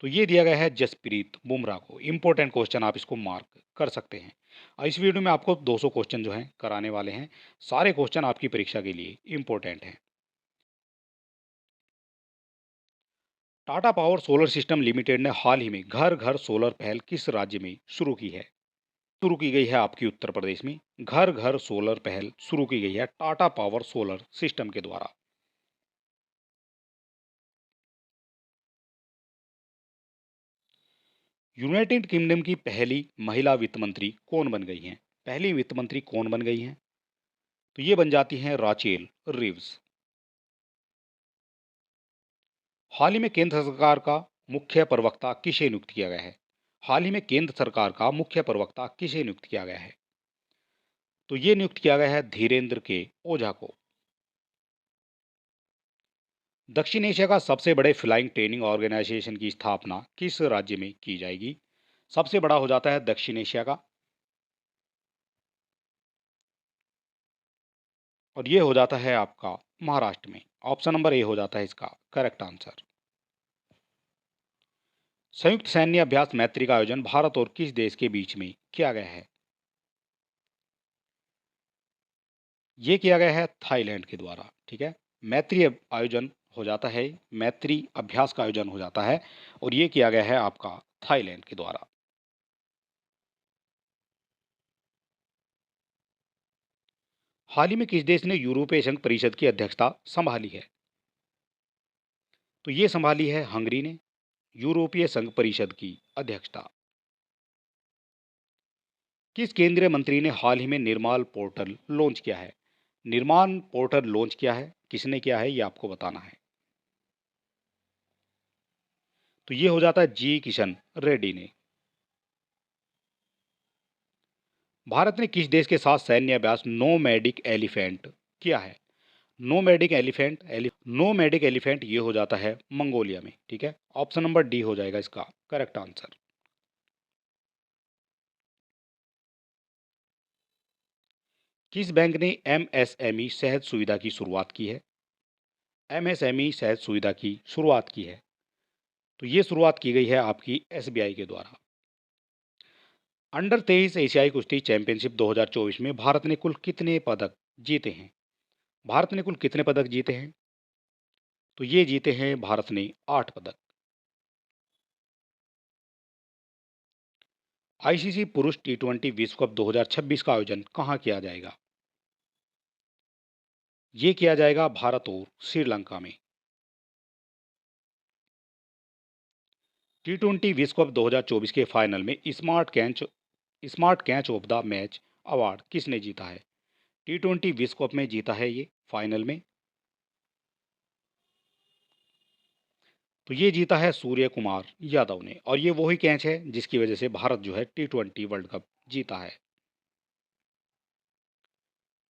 तो ये दिया गया है जसप्रीत बुमराह को। इंपॉर्टेंट क्वेश्चन आप इसको मार्क कर सकते हैं। इस वीडियो में आपको 200 क्वेश्चन जो हैं कराने वाले हैं। सारे क्वेश्चन आपकी परीक्षा के लिए इंपॉर्टेंट हैं। Tata power solar system limited ने हाल ही में घर घर सोलर पहल किस राज्य में शुरू की है? शुरू की गई है आपकी उत्तर प्रदेश में। घर घर सोलर पहल शुरू की गई है टाटा पावर सोलर सिस्टम के द्वारा। यूनाइटेड किंगडम की पहली महिला वित्त मंत्री कौन बन गई हैं? पहली वित्त मंत्री कौन बन गई हैं? तो ये बन जाती हैं राचेल रिव्स। हाल ही में केंद्र सरकार का मुख्य प्रवक्ता किसे नियुक्त किया गया है? हाल ही में केंद्र सरकार का मुख्य प्रवक्ता किसे नियुक्त किया गया है? तो ये नियुक्त किया गया है धीरेन्द्र के ओझा को। दक्षिण एशिया का सबसे बड़े फ्लाइंग ट्रेनिंग ऑर्गेनाइजेशन की स्थापना किस राज्य में की जाएगी? सबसे बड़ा हो जाता है दक्षिण एशिया का, और ये हो जाता है आपका महाराष्ट्र में। ऑप्शन नंबर ए हो जाता है इसका करेक्ट आंसर। संयुक्त सैन्य अभ्यास मैत्री का आयोजन भारत और किस देश के बीच में किया गया है? ये किया गया है थाईलैंड के द्वारा। ठीक है, मैत्री आयोजन हो जाता है, मैत्री अभ्यास का आयोजन हो जाता है, और ये किया गया है आपका थाईलैंड के द्वारा। हाल ही में किस देश ने यूरोपीय संघ परिषद की अध्यक्षता संभाली है? तो ये संभाली है हंगरी ने यूरोपीय संघ परिषद की अध्यक्षता। किस केंद्रीय मंत्री ने हाल ही में निर्माल पोर्टल लॉन्च किया है? निर्माण पोर्टल लॉन्च किया है, किसने किया है ये आपको बताना है। तो ये हो जाता है जी किशन रेड्डी ने। भारत ने किस देश के साथ सैन्य अभ्यास नोमैडिक एलिफेंट किया है? नोमैडिक एलिफेंट ये हो जाता है मंगोलिया में, ठीक है। ऑप्शन नंबर डी हो जाएगा इसका करेक्ट आंसर। किस बैंक ने एमएसएमई सहज सुविधा की शुरुआत की है? एमएसएमई सहज सुविधा की शुरुआत की है, तो ये शुरुआत की गई है आपकी एसबीआई के द्वारा। अंडर 23 एशियाई कुश्ती चैंपियनशिप 2024 में भारत ने कुल कितने पदक जीते हैं? भारत ने कुल कितने पदक जीते हैं? तो ये जीते हैं भारत ने 8 पदक। आईसीसी पुरुष टी20 विश्व कप 2026 का आयोजन कहाँ किया जाएगा? ये किया जाएगा भारत और श्रीलंका में। टी20 विश्व कप 2024 के फाइनल में smart catch of the match award किसने जीता है? टी20 विश्व कप में जीता है ये फाइनल में, तो ये जीता है सूर्य कुमार यादव ने, और ये वही कैच है जिसकी वजह से भारत जो है टी20 वर्ल्ड कप जीता है।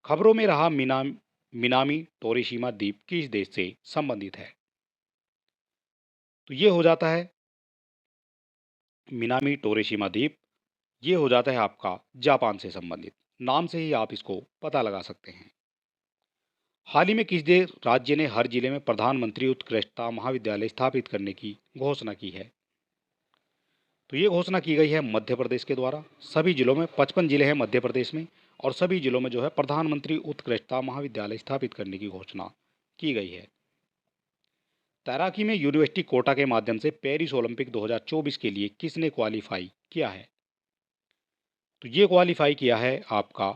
खबरों में रहा मिनामी टोरिशिमा द्वीप किस देश से संबंधित है? तो ये हो जाता है मिनामी टोरिशिमा द्वीप, ये हो जाता है आपका जापान से संबंधित। नाम से ही आप इसको पता लगा सकते हैं। हाल ही में किस देश राज्य ने हर जिले में प्रधानमंत्री उत्कृष्टता महाविद्यालय स्थापित करने की घोषणा की है? तो ये घोषणा की गई है मध्य प्रदेश के द्वारा। सभी जिलों में 55 जिले हैं मध्य प्रदेश में, और सभी जिलों में जो है प्रधानमंत्री उत्कृष्टता महाविद्यालय स्थापित करने की घोषणा की गई है। तैराकी में यूनिवर्सिटी कोटा के माध्यम से पेरिस ओलंपिक 2024 के लिए किसने क्वालिफाई किया है? तो ये क्वालिफाई किया है आपका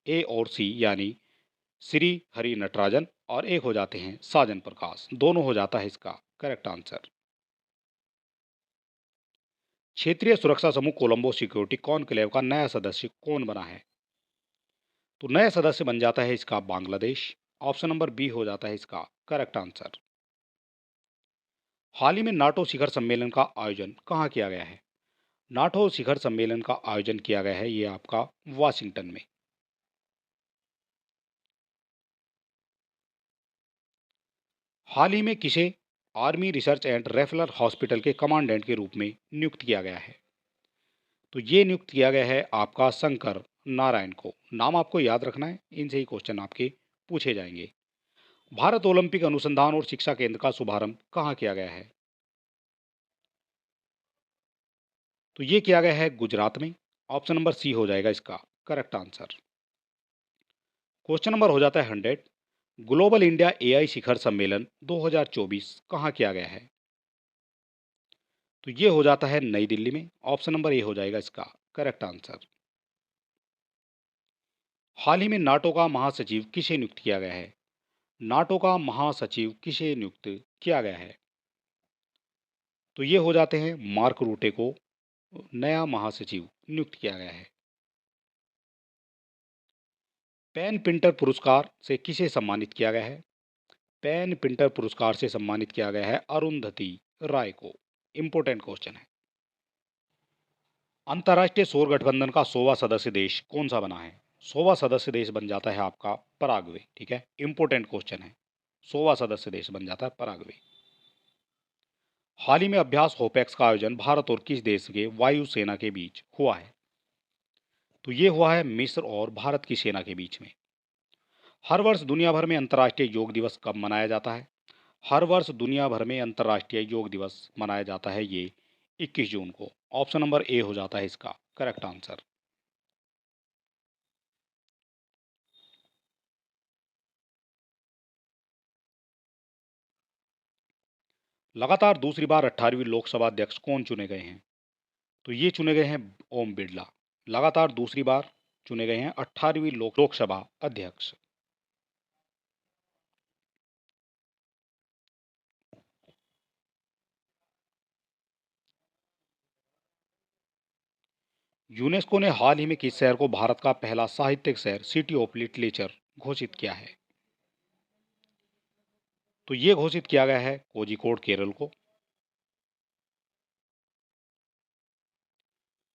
ए और सी, यानी श्री हरि नटराजन, और एक हो जाते हैं साजन प्रकाश, दोनों हो जाता है इसका करेक्ट आंसर। क्षेत्रीय सुरक्षा समूह कोलंबो सिक्योरिटी कॉनक्लेव का नया सदस्य कौन बना है? तो नया सदस्य बन जाता है इसका बांग्लादेश। ऑप्शन नंबर बी हो जाता है इसका करेक्ट आंसर। हाल ही में नाटो शिखर सम्मेलन का आयोजन कहाँ किया गया है? नाटो शिखर सम्मेलन का आयोजन किया गया है ये आपका वाशिंगटन में। हाल ही में किसे army research and referral hospital के कमांडेंट के रूप में नियुक्त किया गया है? तो ये नियुक्त किया गया है आपका शंकर नारायण को। नाम आपको याद रखना है, इनसे ही क्वेश्चन आपके पूछे जाएंगे। भारत ओलंपिक अनुसंधान और शिक्षा केंद्र का शुभारंभ कहाँ किया गया है? तो ये किया गया है गुजरात में। ऑप्शन नंबर सी हो जाएगा इसका करेक्ट आंसर। क्वेश्चन नंबर हो जाता है 100। ग्लोबल इंडिया एआई शिखर सम्मेलन 2024 कहाँ किया गया है? तो ये हो जाता है नई दिल्ली में। ऑप्शन नंबर ए हो जाएगा इसका करेक्ट आंसर। हाल ही में नाटो का महासचिव किसे नियुक्त किया गया है? नाटो का महासचिव किसे नियुक्त किया गया है? तो ये हो जाते हैं मार्क रूटे को नया महासचिव नियुक्त किया गया है। पेन पिंटर पुरस्कार से किसे सम्मानित किया गया है? पेन पिंटर पुरस्कार से सम्मानित किया गया है अरुंधति राय को। इंपॉर्टेंट क्वेश्चन है। अंतर्राष्ट्रीय सौर गठबंधन का 100वां सदस्य देश कौन सा बना है? 100वां सदस्य देश बन जाता है आपका पराग्वे, ठीक है। इंपॉर्टेंट क्वेश्चन है। 100वां सदस्य देश बन जाता है पराग्वे। हाल ही में अभ्यास होपेक्स का आयोजन भारत और किस देश के वायुसेना के बीच हुआ है? तो ये हुआ है मिस्र और भारत की सेना के बीच में। हर वर्ष दुनिया भर में अंतर्राष्ट्रीय योग दिवस कब मनाया जाता है? हर वर्ष दुनिया भर में अंतर्राष्ट्रीय योग दिवस मनाया जाता है ये 21 जून को। ऑप्शन नंबर ए हो जाता है इसका करेक्ट आंसर। लगातार दूसरी बार 18वीं लोकसभा अध्यक्ष कौन चुने गए हैं? तो ये चुने गए हैं ओम बिरला। लगातार दूसरी बार चुने गए हैं 18वीं लोकसभा अध्यक्ष। यूनेस्को ने हाल ही में किस शहर को भारत का पहला साहित्यिक शहर सिटी ऑफ लिटरेचर घोषित किया है? तो ये घोषित किया गया है कोझिकोड केरल को।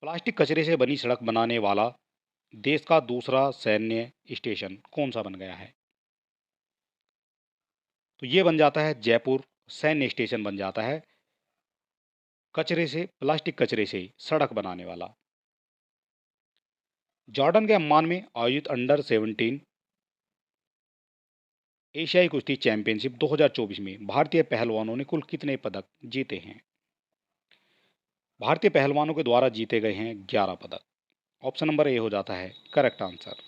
प्लास्टिक कचरे से बनी सड़क बनाने वाला देश का दूसरा सैन्य स्टेशन कौन सा बन गया है? तो ये बन जाता है जयपुर सैन्य स्टेशन बन जाता है, कचरे से, प्लास्टिक कचरे से सड़क बनाने वाला। जॉर्डन के अम्मान में आयोजित अंडर 17 एशियाई कुश्ती चैंपियनशिप 2024 में भारतीय पहलवानों ने कुल कितने पदक जीते हैं? भारतीय पहलवानों के द्वारा जीते गए हैं 11 पदक। ऑप्शन नंबर ए हो जाता है करेक्ट आंसर।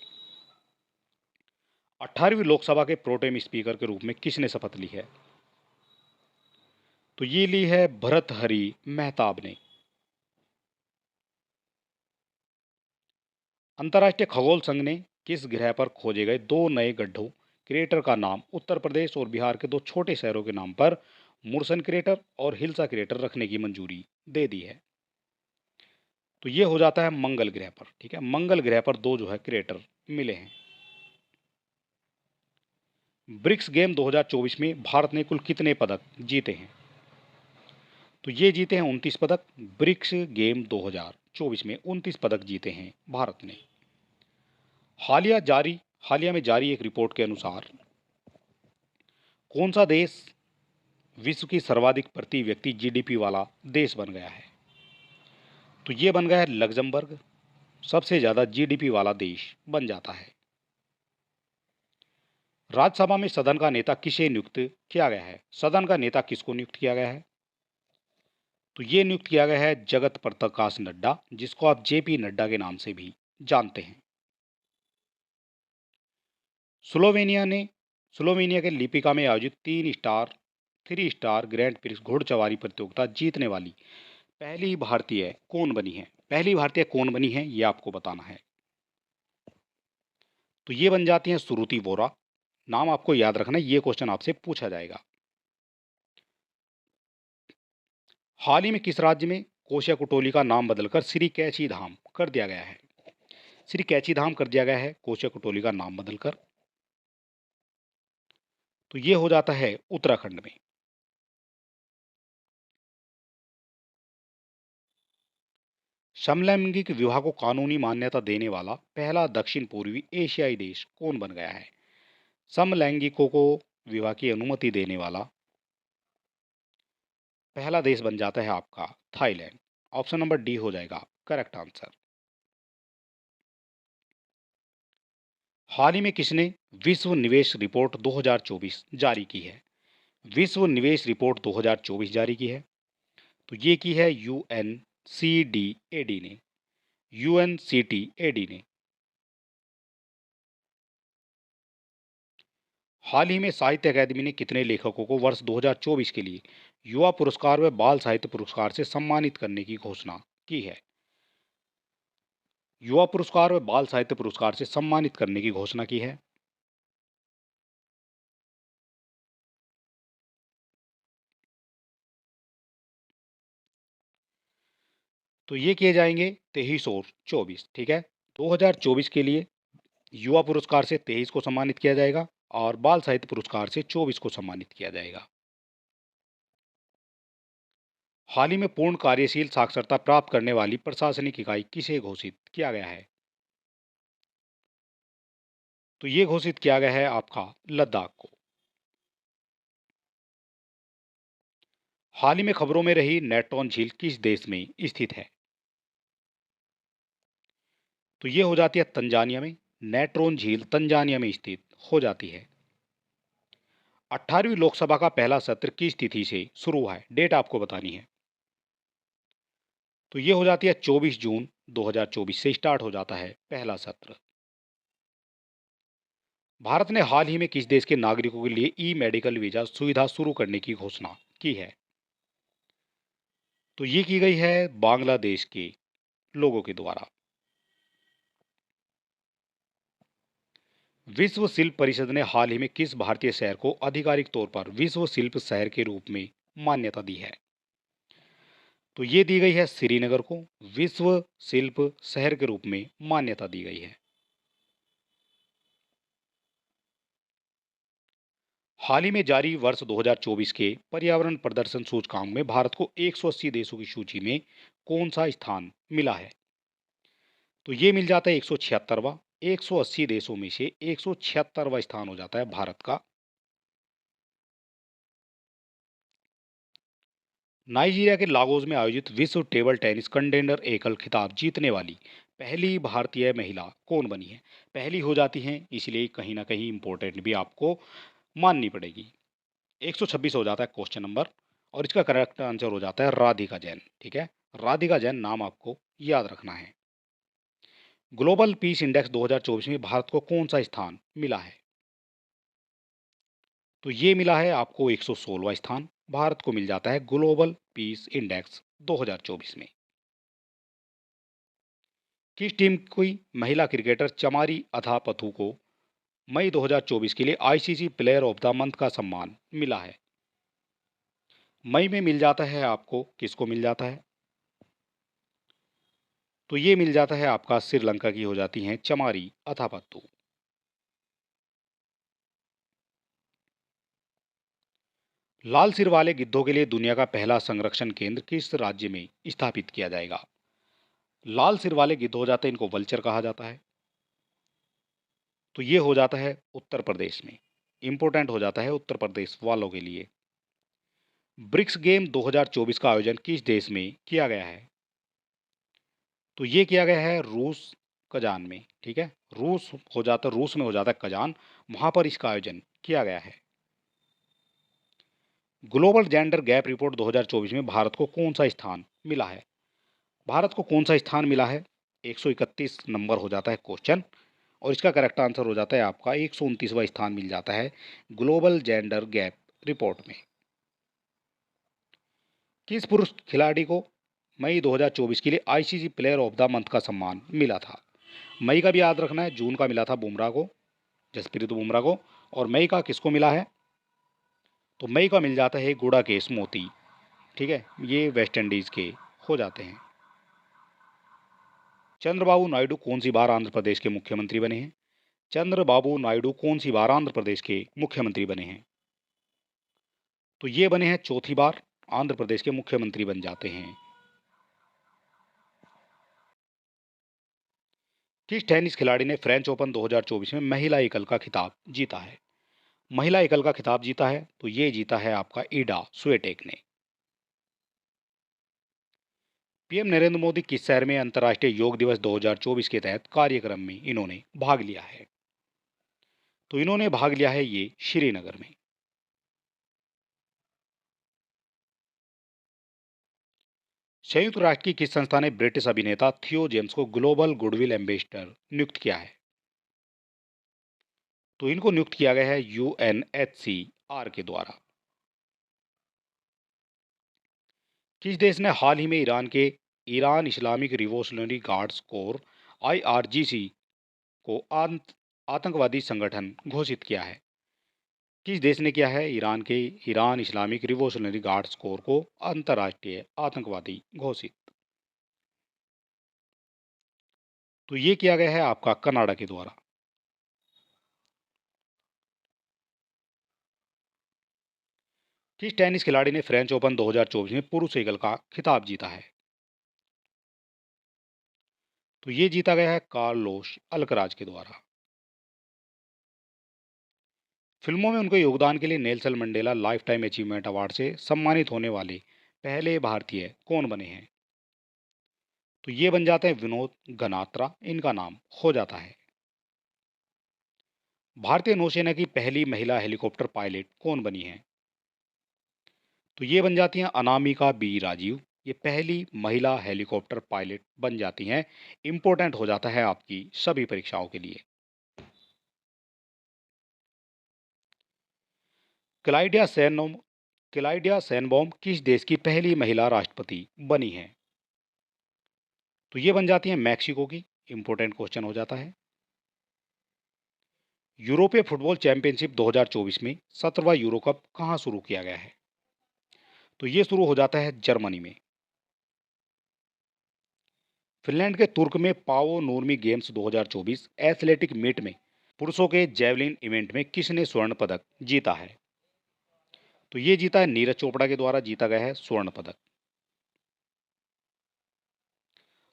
18वीं लोकसभा के प्रोटेम स्पीकर के रूप में किसने शपथ ली है? तो ये ली है भर्तृहरि मेहताब ने। अंतर्राष्ट्रीय खगोल संघ ने किस ग्रह पर खोजे गए दो नए गड्ढों क्रेटर का नाम उत्तर प्रदेश और बिहार के दो छोटे शहरों के नाम पर मुर्सन क्रेटर और हिल्सा क्रेटर रखने की मंजूरी दे दी है? तो ये हो जाता है मंगल ग्रह पर। ठीक है, मंगल ग्रह पर दो जो है क्रेटर मिले हैं। ब्रिक्स गेम 2024 में भारत ने कुल कितने पदक जीते हैं? तो ये जीते हैं 29 पदक। ब्रिक्स गेम 2024 में 29 पदक जीते हैं भारत ने। हालिया में जारी एक रिपोर्ट के अनुसार कौन सा देश विश्व की सर्वाधिक प्रति व्यक्ति जीडीपी वाला देश बन गया है? तो ये बन गया है लग्जमबर्ग, सबसे ज्यादा जीडीपी वाला देश बन जाता है। राज्यसभा में सदन का नेता किसे नियुक्त किया गया है? सदन का नेता किसको नियुक्त किया गया है? तो ये नियुक्त किया गया है जगत प्रकाश नड्डा, जिसको आप जेपी नड्डा के नाम से भी जानते हैं। स्लोवेनिया के लिपिका में आयोजित 3 स्टार ग्रैंड प्रिक्स घोड़सवारी प्रतियोगिता जीतने वाली पहली भारतीय कौन बनी है? पहली भारतीय कौन बनी है ये आपको बताना है। तो ये बन जाती हैं सुरुति बोरा। नाम आपको याद रखना है, ये क्वेश्चन आपसे पूछा जाएगा। हाल ही में किस राज्य में कोशिया कुटोली का नाम बदलकर श्री कैची धाम कर दिया गया है? श्री कैची धाम कर दिया गया है कोशिया कुटोली का नाम बदलकर। तो ये हो जाता है उत्तराखंड में। समलैंगिक विवाह को कानूनी मान्यता देने वाला पहला दक्षिण पूर्वी एशियाई देश कौन बन गया है? समलैंगिकों को विवाह की अनुमति देने वाला पहला देश बन जाता है आपका थाईलैंड। ऑप्शन नंबर डी हो जाएगा करेक्ट आंसर। हाल ही में किसने विश्व निवेश रिपोर्ट 2024 जारी की है? विश्व निवेश रिपोर्ट 2024 जारी की है। तो ये की है यूएनसीडीएडी ने। यूएनसीटीएडी ने। हाल ही में साहित्य अकादमी ने कितने लेखकों को वर्ष 2024 के लिए युवा पुरस्कार व बाल साहित्य पुरस्कार से सम्मानित करने की घोषणा की है? युवा पुरस्कार व बाल साहित्य पुरस्कार से सम्मानित करने की घोषणा की है। तो ये किए जाएंगे 23 और 24। ठीक है, 2024 के लिए युवा पुरस्कार से 23 को सम्मानित किया जाएगा और बाल साहित्य पुरस्कार से 24 को सम्मानित किया जाएगा। हाल ही में पूर्ण कार्यशील साक्षरता प्राप्त करने वाली प्रशासनिक इकाई किसे घोषित किया गया है? तो ये घोषित किया गया है आपका लद्दाख को। हाल ही में खबरों में रही नेट्रॉन झील किस देश में स्थित है? तो ये हो जाती है तंजानिया में। नेट्रॉन झील तंजानिया में स्थित हो जाती है। 18वीं लोकसभा का पहला सत्र किस तिथि से शुरू हुआ है? डेट आपको बतानी है। तो ये हो जाती है 24 जून 2024 से स्टार्ट हो जाता है पहला सत्र। भारत ने हाल ही में किस देश के नागरिकों के लिए ई मेडिकल वीजा सुविधा शुरू करने की घोषणा की है? तो ये की गई है बांग्लादेश के लोगों के द्वारा। विश्व शिल्प परिषद ने हाल ही में किस भारतीय शहर को आधिकारिक तौर पर विश्व शिल्प शहर के रूप में मान्यता दी है? तो ये दी गई है श्रीनगर को विश्व शिल्प शहर के रूप में मान्यता दी गई है। हाल ही में जारी वर्ष 2024 के पर्यावरण प्रदर्शन सूचकांक में भारत को 180 देशों की सूची में कौन सा स्थान मिला है? तो ये मिल जाता है 176वां। 180 देशों में से 176वां स्थान हो जाता है भारत का। नाइजीरिया के लागोस में आयोजित विश्व टेबल टेनिस कंटेंडर एकल खिताब जीतने वाली पहली भारतीय महिला कौन बनी है? पहली हो जाती हैं, इसलिए कहीं ना कहीं इंपॉर्टेंट भी आपको माननी पड़ेगी। 126 हो जाता है क्वेश्चन नंबर, और इसका करेक्ट आंसर हो जाता है राधिका जैन। ठीक है, राधिका जैन नाम आपको याद रखना है। ग्लोबल पीस इंडेक्स 2024 में भारत को कौन सा स्थान मिला है? तो ये मिला है आपको 116वां स्थान। भारत को मिल जाता है ग्लोबल पीस इंडेक्स 2024 में। किस टीम की महिला क्रिकेटर चमारी अथापथु को मई 2024 के लिए ICC player of the month का सम्मान मिला है? मई में मिल जाता है आपको, किसको मिल जाता है? तो ये मिल जाता है आपका श्रीलंका की हो जाती हैं चमारी अथापत्तु। लाल सिर वाले गिद्धों के लिए दुनिया का पहला संरक्षण केंद्र किस राज्य में स्थापित किया जाएगा? लाल सिर वाले गिद्ध हो जाते हैं, इनको वल्चर कहा जाता है। तो ये हो जाता है उत्तर प्रदेश में। इंपॉर्टेंट हो जाता है उत्तर प्रदेश वालों के लिए। ब्रिक्स गेम 2024 का आयोजन किस देश में किया गया है? तो ये किया गया है रूस, कजान में। ठीक है, रूस में हो जाता है कजान, वहां पर इसका आयोजन किया गया है। ग्लोबल जेंडर गैप रिपोर्ट 2024 में भारत को कौन सा स्थान मिला है? भारत को कौन सा स्थान मिला है? 131 नंबर हो जाता है क्वेश्चन, और इसका करेक्ट आंसर हो जाता है आपका 129वां स्थान मिल जाता है ग्लोबल जेंडर गैप रिपोर्ट में। किस पुरुष खिलाड़ी को मई 2024 के लिए ICC player of the month का सम्मान मिला था? मई का भी याद रखना है, जून का मिला था बुमराह को, जसप्रीत बुमराह को, और मई का किसको मिला है? तो मई का मिल जाता है गुड़ाकेश मोती। ठीक है, ये वेस्ट इंडीज के हो जाते हैं। चंद्रबाबू नायडू कौन सी बार आंध्र प्रदेश के मुख्यमंत्री बने हैं? चंद्रबाबू नायडू कौन सी बार आंध्र प्रदेश के मुख्यमंत्री बने हैं? तो ये बने हैं चौथी बार आंध्र प्रदेश के मुख्यमंत्री बन जाते हैं। किस टेनिस खिलाड़ी ने फ्रेंच ओपन 2024 में महिला एकल का खिताब जीता है? महिला एकल का खिताब जीता है, तो ये जीता है आपका ईडा स्विएटेक ने। पीएम नरेंद्र मोदी किस शहर में अंतर्राष्ट्रीय योग दिवस 2024 के तहत कार्यक्रम में इन्होंने भाग लिया है? तो इन्होंने भाग लिया है ये श्रीनगर में। संयुक्त राष्ट्र की किस संस्था ने ब्रिटिश अभिनेता थियो जेम्स को ग्लोबल गुडविल एम्बेसडर नियुक्त किया है? तो इनको नियुक्त किया गया है यूएनएचसीआर के द्वारा। किस देश ने हाल ही में Iran Islamic revolutionary guards core IRGC को आतंकवादी संगठन घोषित किया है? किस देश ने किया है Iran Islamic revolutionary guards core को अंतर्राष्ट्रीय आतंकवादी घोषित? तो ये किया गया है आपका कनाडा के द्वारा। किस टेनिस खिलाड़ी ने फ्रेंच ओपन 2024 में पुरुष एकल का खिताब जीता है? तो ये जीता गया है कार्लोस अल्कराज के द्वारा। फिल्मों में उनके योगदान के लिए Nelson Mandela life time achievement award से सम्मानित होने वाले पहले भारतीय कौन बने हैं? तो ये बन जाते हैं विनोद गनात्रा, इनका नाम हो जाता है। भारतीय नौसेना की पहली महिला हेलीकॉप्टर पायलट कौन बनी है? तो ये बन जाती हैं अनामिका बी राजीव। ये पहली महिला हेलीकॉप्टर पायलट बन जाती हैं। इंपॉर्टेंट हो जाता है आपकी सभी परीक्षाओं के लिए। क्लाइडिया सैनोम क्लाइडिया सैनबॉम किस देश की पहली महिला राष्ट्रपति बनी है? तो ये बन जाती हैं मैक्सिको की। इंपॉर्टेंट क्वेश्चन हो जाता है। यूरोपीय फुटबॉल चैंपियनशिप 2024 में 17वां यूरो कप कहाँ शुरू किया गया है? तो ये शुरू हो जाता है जर्मनी में। फिनलैंड के तुर्क में पावो नूर्मी गेम्स 2024 एथलेटिक मीट में पुरुषों के जेवलिन इवेंट में किसने स्वर्ण पदक जीता है? तो ये जीता है नीरज चोपड़ा के द्वारा जीता गया है स्वर्ण पदक।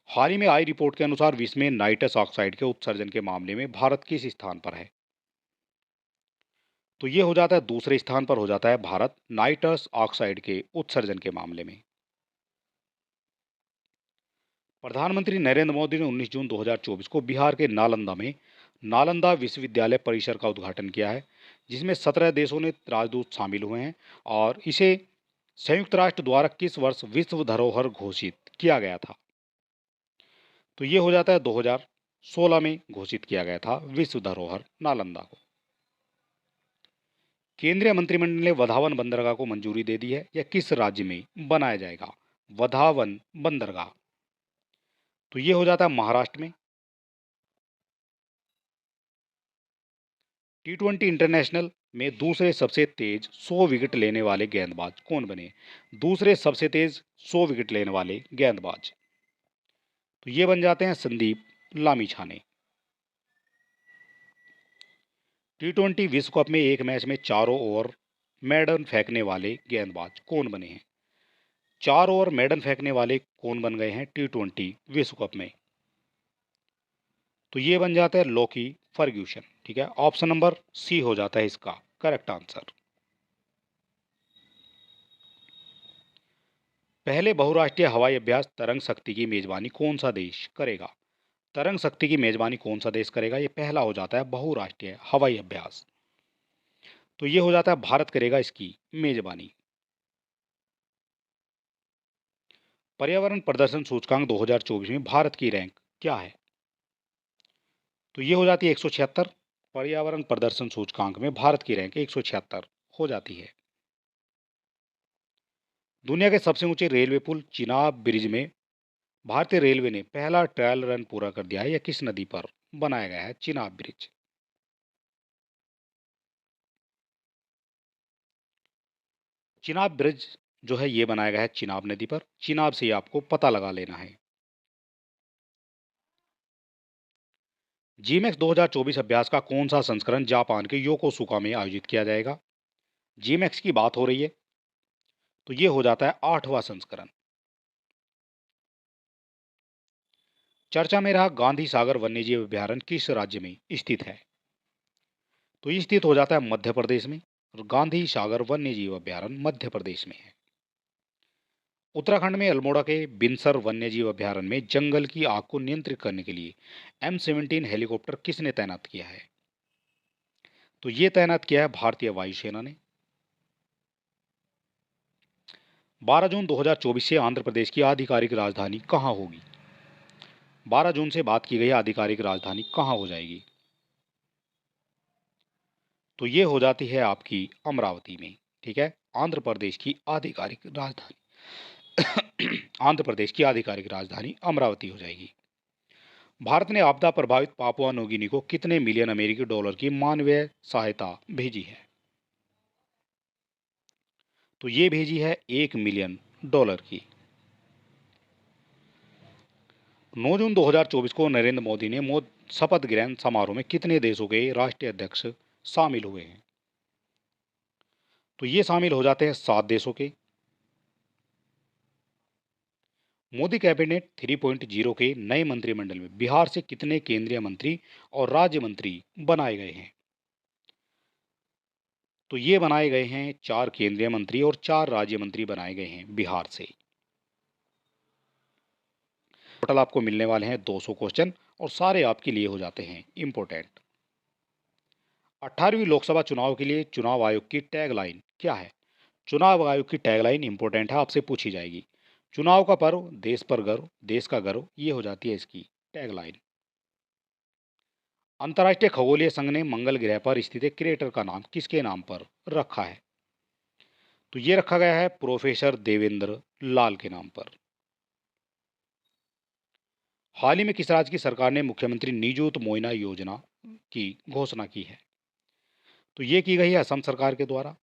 हाल ही में आई रिपोर्ट के अनुसार विश्व में नाइट्रस ऑक्साइड के उत्सर्जन के मामले में भारत किस स्थान पर है? तो ये हो जाता है दूसरे स्थान पर हो जाता है भारत नाइट्रस ऑक्साइड के उत्सर्जन के मामले में। प्रधानमंत्री नरेंद्र मोदी ने 19 जून 2024 को बिहार के नालंदा में नालंदा विश्वविद्यालय परिसर का उद्घाटन किया है, जिसमें 17 देशों ने राजदूत शामिल हुए हैं। और इसे संयुक्त राष्ट्र द्वारा किस वर्ष विश्व धरोहर घोषित किया गया था? तो ये हो जाता है 2016 में घोषित किया गया था विश्व धरोहर नालंदा को। केंद्रीय मंत्रिमंडल ने वधावन बंदरगाह को मंजूरी दे दी है, यह किस राज्य में बनाया जाएगा? वधावन बंदरगाह, तो ये हो जाता है महाराष्ट्र में। T20 इंटरनेशनल में दूसरे सबसे तेज 100 विकेट लेने वाले गेंदबाज कौन बने? दूसरे सबसे तेज 100 विकेट लेने वाले गेंदबाज, तो ये बन जाते हैं संदीप लामिछाने। T20 विश्व कप में एक मैच में चारों ओवर मैडन फेंकने वाले गेंदबाज कौन बने हैं? 4 ओवर मैडन फेंकने वाले कौन बन गए हैं T20 विश्व कप में? तो ये बन जाता है लोकी फर्ग्यूसन। ठीक है, ऑप्शन नंबर सी हो जाता है इसका करेक्ट आंसर। पहले बहुराष्ट्रीय हवाई अभ्यास तरंग शक्ति की मेजबानी कौन सा देश करेगा? तरंग शक्ति की मेजबानी कौन सा देश करेगा? ये पहला हो जाता है बहुराष्ट्रीय हवाई अभ्यास, तो ये हो जाता है भारत करेगा इसकी मेजबानी। पर्यावरण प्रदर्शन सूचकांक 2024 में भारत की रैंक क्या है? तो ये हो जाती है 176। पर्यावरण प्रदर्शन सूचकांक में भारत की रैंक 176 हो जाती है। दुनिया के सबसे ऊंचे रेलवे पुल चिनाब ब्रिज में भारतीय रेलवे ने पहला ट्रायल रन पूरा कर दिया है, यह किस नदी पर बनाया गया है चिनाब ब्रिज? चिनाब ब्रिज जो है ये बनाया गया है चिनाब नदी पर। चिनाब से ही आपको पता लगा लेना है। जीमैक्स 2024 अभ्यास का कौन सा संस्करण जापान के योकोसुका में आयोजित किया जाएगा? जीमैक्स की बात हो रही है, तो ये हो जाता है 8वां संस्करण। चर्चा में रहा गांधी सागर वन्यजीव अभयारण्य किस राज्य में स्थित है? तो ये स्थित हो जाता है मध्य प्रदेश में। और गांधी सागर वन्यजीव अभयारण्य मध्य प्रदेश में है। उत्तराखंड में अल्मोड़ा के बिनसर वन्यजीव अभयारण्य में जंगल की आग को नियंत्रित करने के लिए M17 हेलीकॉप्टर किसने तैनात किया है? तो ये तैनात किया है भारतीय वायुसेना ने। 12 जून 2024 से आंध्र प्रदेश की आधिकारिक राजधानी कहाँ होगी? 12 जून से बात की गई आधिकारिक राजधानी कहाँ हो जाएगी? तो ये हो जाती है आपकी अमरावती में। ठीक है, आंध्र प्रदेश की आधिकारिक राजधानी आंध्र प्रदेश की आधिकारिक राजधानी अमरावती हो जाएगी। भारत ने आपदा प्रभावित पापुआ नौगिनी को कितने मिलियन अमेरिकी डॉलर की मानवीय सहायता भेजी है? तो ये भेजी है 1 मिलियन डॉलर की। 9 जून 2024 को नरेंद्र मोदी ने शपथ ग्रहण समारोह में कितने देशों के राष्ट्रीय अध्यक्ष शामिल हुए हैं? तो ये शामिल हो जाते हैं 7 देशों के। मोदी कैबिनेट 3.0 के नए मंत्रिमंडल में बिहार से कितने केंद्रीय मंत्री और राज्य मंत्री बनाए गए हैं? तो ये बनाए गए हैं 4 केंद्रीय मंत्री और 4 राज्य मंत्री बनाए गए हैं बिहार से। टोटल आपको मिलने वाले हैं 200 क्वेश्चन और सारे आपके लिए हो जाते हैं इंपॉर्टेंट। 18वीं लोकसभा चुनाव के लिए चुनाव आयोग की टैगलाइन क्या है? चुनाव आयोग की टैगलाइन इंपॉर्टेंट है, आपसे पूछी जाएगी। चुनाव का पर्व, देश पर गर्व, देश का गर्व, ये हो जाती है इसकी टैगलाइन। अंतर्राष्ट्रीय खगोलीय संघ ने मंगल ग्रह पर स्थित एक क्रेटर का नाम किसके नाम पर रखा है? तो ये रखा गया है प्रोफेसर देवेंद्र लाल के नाम पर। हाल ही में किस राज्य की सरकार ने मुख्यमंत्री निजुत मोइना योजना की घोषणा की है? तो ये की गई है असम सरकार के द्वारा।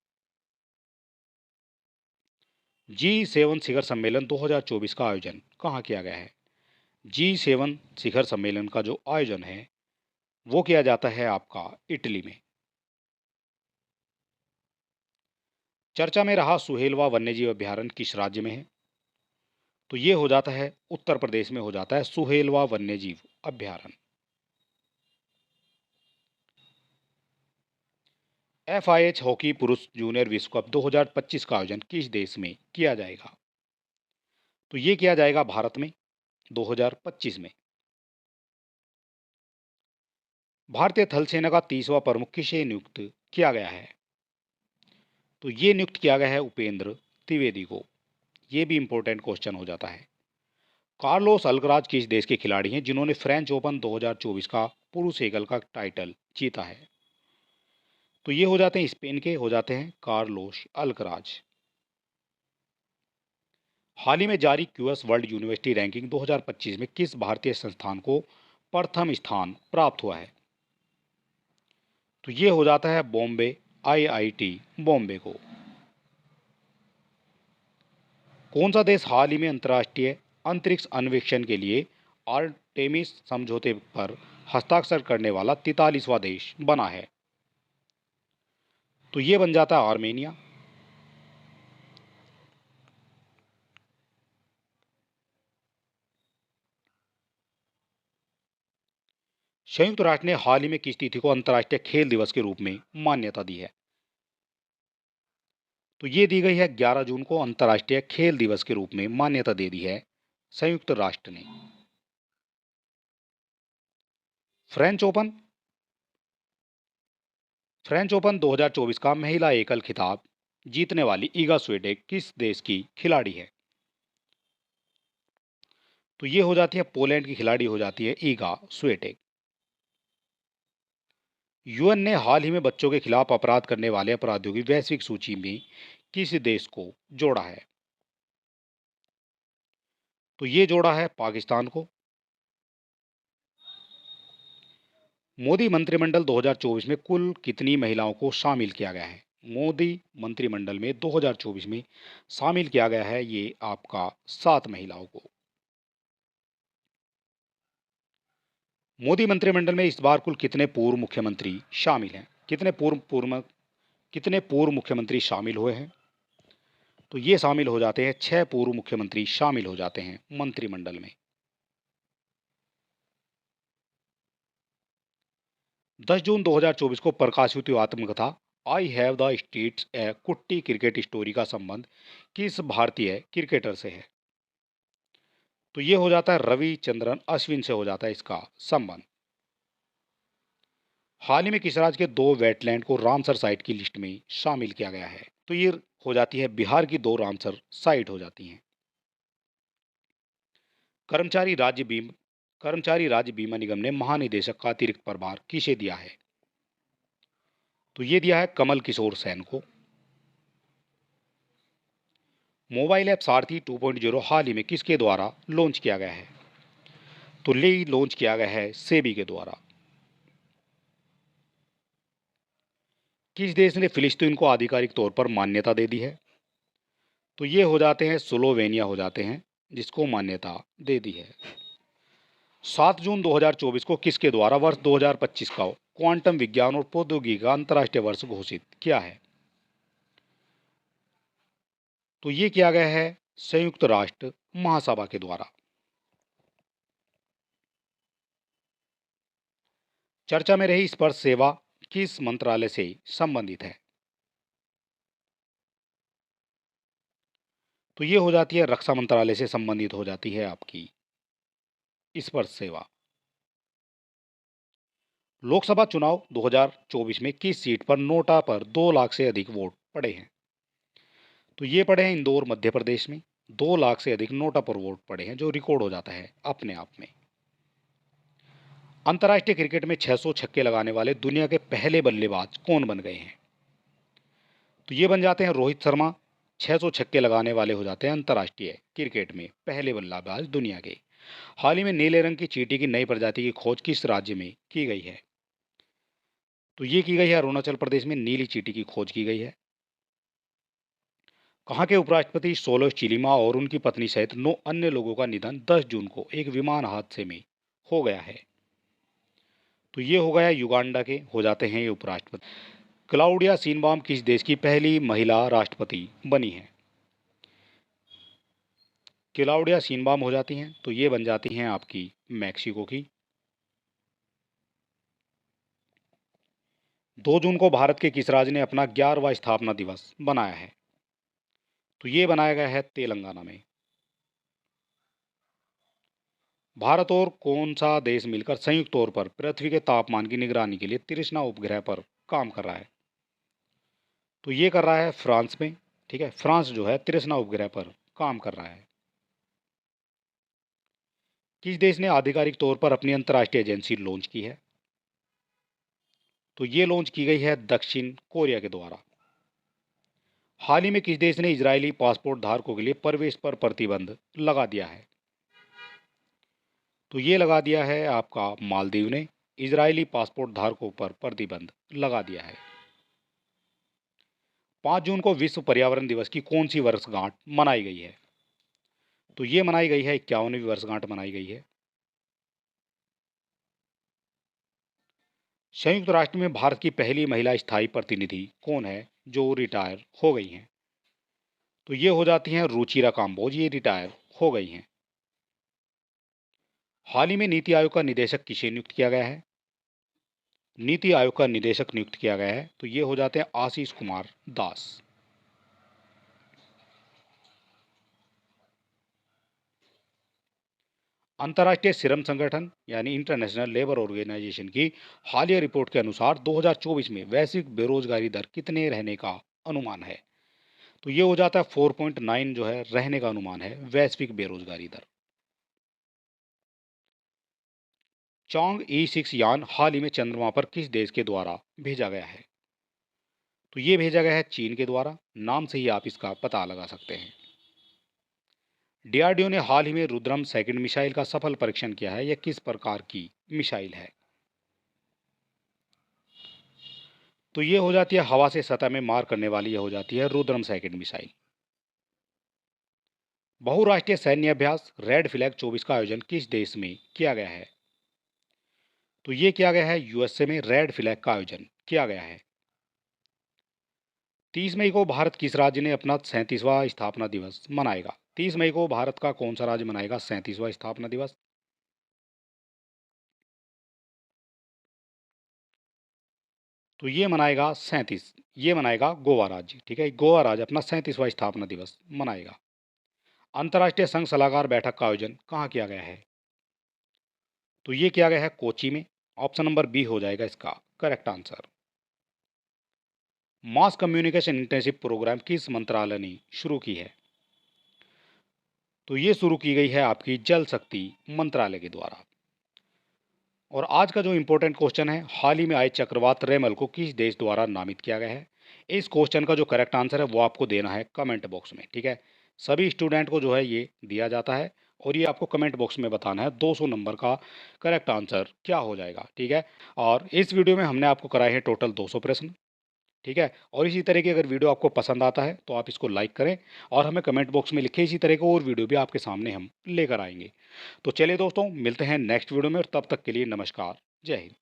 G7 शिखर सम्मेलन 2024 का आयोजन कहाँ किया गया है? G7 शिखर सम्मेलन का जो आयोजन है वो किया जाता है आपका इटली में। चर्चा में रहा सुहेलवा वन्यजीव अभयारण्य किस राज्य में है? तो ये हो जाता है उत्तर प्रदेश में, हो जाता है सुहेलवा वन्यजीव अभयारण्य। FIH हॉकी पुरुष जूनियर विश्व कप 2025 का आयोजन किस देश में किया जाएगा? तो ये किया जाएगा भारत में 2025 में। भारतीय थल सेना का 30वां प्रमुख किसे नियुक्त किया गया है? तो ये नियुक्त किया गया है उपेंद्र त्रिवेदी को। ये भी इंपॉर्टेंट क्वेश्चन हो जाता है। कार्लोस अल्कराज किस देश के खिलाड़ी हैं जिन्होंने फ्रेंच ओपन 2024 का पुरुष एकल का टाइटल जीता है? तो ये हो जाते हैं स्पेन के, हो जाते हैं कार्लोस अल्कराज। हाल ही में जारी क्यूएस वर्ल्ड यूनिवर्सिटी रैंकिंग 2025 में किस भारतीय संस्थान को प्रथम स्थान प्राप्त हुआ है? तो ये हो जाता है बॉम्बे IIT बॉम्बे को। कौन सा देश हाल ही में अंतर्राष्ट्रीय अंतरिक्ष अन्वेषण के लिए आर्टेमिस समझौते पर हस्ताक्षर करने वाला 43वां देश बना है? तो ये बन जाता है आर्मेनिया। संयुक्त राष्ट्र ने हाल ही में किस तिथि को अंतर्राष्ट्रीय खेल दिवस के रूप में मान्यता दी है? तो ये दी गई है 11 जून को अंतर्राष्ट्रीय खेल दिवस के रूप में मान्यता दे दी है संयुक्त राष्ट्र ने। फ्रेंच ओपन फ्रेंच ओपन 2024 का महिला एकल खिताब जीतने वाली ईगा स्वीटेक किस देश की खिलाड़ी है? तो ये हो जाती है पोलैंड की खिलाड़ी, हो जाती है ईगा स्वीटेक। यूएन ने हाल ही में बच्चों के खिलाफ अपराध करने वाले अपराधियों की वैश्विक सूची में किस देश को जोड़ा है? तो ये जोड़ा है पाकिस्तान को। मोदी मंत्रिमंडल 2024 में कुल कितनी महिलाओं को शामिल किया गया है? मोदी मंत्रिमंडल में 2024 में शामिल किया गया है ये आपका 7 महिलाओं को। मोदी मंत्रिमंडल में इस बार कुल कितने पूर्व मुख्यमंत्री शामिल हैं? कितने पूर्व मुख्यमंत्री शामिल हुए हैं? तो ये शामिल हो जाते हैं 6 पूर्व मुख्यमंत्री शामिल हो जाते हैं मंत्रिमंडल में। 10 जून 2024 को प्रकाशित हुई आत्मकथा आई हैव द स्टेट्स ए कुट्टी क्रिकेट स्टोरी का संबंध किस भारतीय क्रिकेटर से है? तो ये हो जाता है रविचंद्रन अश्विन से हो जाता है इसका संबंध। हाल ही में किस राज्य के 2 वेटलैंड को रामसर साइट की लिस्ट में शामिल किया गया है? तो ये हो जाती है बिहार की 2 रामसर साइट हो जाती हैं। कर्मचारी राज्य बीमा कर्मचारी राज्य बीमा निगम ने महानिदेशक का अतिरिक्त प्रभार किसे दिया है? तो ये दिया है कमल किशोर सेन को। मोबाइल ऐप सारथी 2.0 हाल ही में किसके द्वारा लॉन्च किया गया है? तो ले लॉन्च किया गया है सेबी के द्वारा। किस देश ने फिलिस्तीन को आधिकारिक तौर पर मान्यता दे दी है? तो ये हो जाते हैं स्लोवेनिया हो जाते हैं जिसको मान्यता दे दी है। 7 जून 2024 को किसके द्वारा वर्ष 2025 का क्वांटम विज्ञान और प्रौद्योगिकी का अंतर्राष्ट्रीय वर्ष घोषित किया है? तो ये किया गया है संयुक्त राष्ट्र महासभा के द्वारा। चर्चा में रही स्पर्श सेवा किस मंत्रालय से संबंधित है? तो ये हो जाती है रक्षा मंत्रालय से संबंधित हो जाती है आपकी स्पर्श सेवा। लोकसभा चुनाव 2024 में किस सीट पर नोटा पर 2 लाख से अधिक वोट पड़े हैं? तो ये पड़े हैं इंदौर मध्य प्रदेश में। 2 लाख से अधिक नोटा पर वोट पड़े हैं जो रिकॉर्ड हो जाता है अपने आप में। अंतर्राष्ट्रीय क्रिकेट में 600 छक्के लगाने वाले दुनिया के पहले बल्लेबाज कौन बन गए हैं? तो ये बन जाते हैं रोहित शर्मा। 600 छक्के लगाने वाले हो जाते हैं अंतर्राष्ट्रीय क्रिकेट में पहले बल्लेबाज दुनिया के। हाल ही में नीले रंग की चींटी की नई प्रजाति की खोज किस राज्य में की गई है? तो ये की गई है अरुणाचल प्रदेश में नीली चींटी की खोज की गई है। कहाँ के उपराष्ट्रपति सोलोस चिलिमा और उनकी पत्नी सहित 9 अन्य लोगों का निधन 10 जून को एक विमान हादसे में हो गया है? तो ये हो गया युगांडा के हो जाते हैं ये उपराष्ट्रपति। क्लाउडिया शीनबाम किस देश की पहली महिला राष्ट्रपति बनी है? क्लाउडिया शीनबाम हो जाती हैं तो ये बन जाती हैं आपकी मैक्सिको की। 2 जून को भारत के किस राज्य ने अपना 11वां स्थापना दिवस बनाया है? तो ये बनाया गया है तेलंगाना में। भारत और कौन सा देश मिलकर संयुक्त तौर पर पृथ्वी के तापमान की निगरानी के लिए तृष्णा उपग्रह पर काम कर रहा है? तो ये कर रहा है फ्रांस में। ठीक है, फ्रांस जो है तृष्णा उपग्रह पर काम कर रहा है। किस देश ने आधिकारिक तौर पर अपनी अंतर्राष्ट्रीय एजेंसी लॉन्च की है? तो ये लॉन्च की गई है दक्षिण कोरिया के द्वारा। हाल ही में किस देश ने इजरायली पासपोर्ट धारकों के लिए प्रवेश पर प्रतिबंध लगा दिया है? तो ये लगा दिया है आपका मालदीव ने। इजरायली पासपोर्ट धारकों पर प्रतिबंध लगा दिया है। 5 जून को विश्व पर्यावरण दिवस की कौन सी वर्षगांठ मनाई गई है? तो ये मनाई गई है 51वीं वर्षगांठ मनाई गई है। संयुक्त राष्ट्र में भारत की पहली महिला स्थायी प्रतिनिधि कौन है जो रिटायर हो गई हैं? तो ये हो जाती हैं रुचिरा काम्बोज, ये रिटायर हो गई हैं। हाल ही में नीति आयोग का निदेशक किसे नियुक्त किया गया है? नीति आयोग का निदेशक नियुक्त किया गया है तो ये हो जाते हैं आशीष कुमार दास। अंतर्राष्ट्रीय श्रम संगठन यानी इंटरनेशनल लेबर ऑर्गेनाइजेशन की हालिया रिपोर्ट के अनुसार 2024 में वैश्विक बेरोजगारी दर कितने रहने का अनुमान है? तो ये हो जाता है 4.9 जो है रहने का अनुमान है वैश्विक बेरोजगारी दर। चांग E6 यान हाल ही में चंद्रमा पर किस देश के द्वारा भेजा गया है? तो ये भेजा गया है चीन के द्वारा। नाम से ही आप इसका पता लगा सकते हैं। डीआरडीओ ने हाल ही में रुद्रम सेकंड मिसाइल का सफल परीक्षण किया है। यह किस प्रकार की मिसाइल है? तो ये हो जाती है हवा से सतह में मार करने वाली, यह हो जाती है रुद्रम सेकंड मिसाइल। बहुराष्ट्रीय सैन्य अभ्यास रेड फ्लैग 24 का आयोजन किस देश में किया गया है? तो ये किया गया है यूएसए में। रेड फ्लैग का आयोजन किया गया है। 30 मई को भारत किस राज्य ने अपना 37वां स्थापना दिवस मनाएगा? 30 मई को भारत का कौन सा राज्य मनाएगा 37वां स्थापना दिवस? तो ये मनाएगा 37, ये मनाएगा गोवा राज्य। ठीक है, गोवा राज्य अपना 37वां स्थापना दिवस मनाएगा। अंतर्राष्ट्रीय संघ सलाहकार बैठक का आयोजन कहाँ किया गया है? तो ये किया गया है कोची में। ऑप्शन नंबर बी हो जाएगा इसका correct answer. Mass communication internship programme किस मंत्रालय ने शुरू की है? तो ये शुरू की गई है आपकी जल शक्ति मंत्रालय के द्वारा। और आज का जो इंपॉर्टेंट क्वेश्चन है, हाल ही में आए चक्रवात रेमल को किस देश द्वारा नामित किया गया है? इस क्वेश्चन का जो करेक्ट आंसर है वो आपको देना है कमेंट बॉक्स में। ठीक है, सभी स्टूडेंट को जो है ये दिया जाता है और ये आपको कमेंट बॉक्स में बताना है 200 नंबर का करेक्ट आंसर क्या हो जाएगा। ठीक है, और इस वीडियो में हमने आपको कराए हैं टोटल 200 प्रश्न। ठीक है, और इसी तरह की अगर वीडियो आपको पसंद आता है तो आप इसको लाइक करें और हमें कमेंट बॉक्स में लिखें। इसी तरह के और वीडियो भी आपके सामने हम लेकर आएंगे। तो चलिए दोस्तों, मिलते हैं नेक्स्ट वीडियो में और तब तक के लिए नमस्कार, जय हिंद।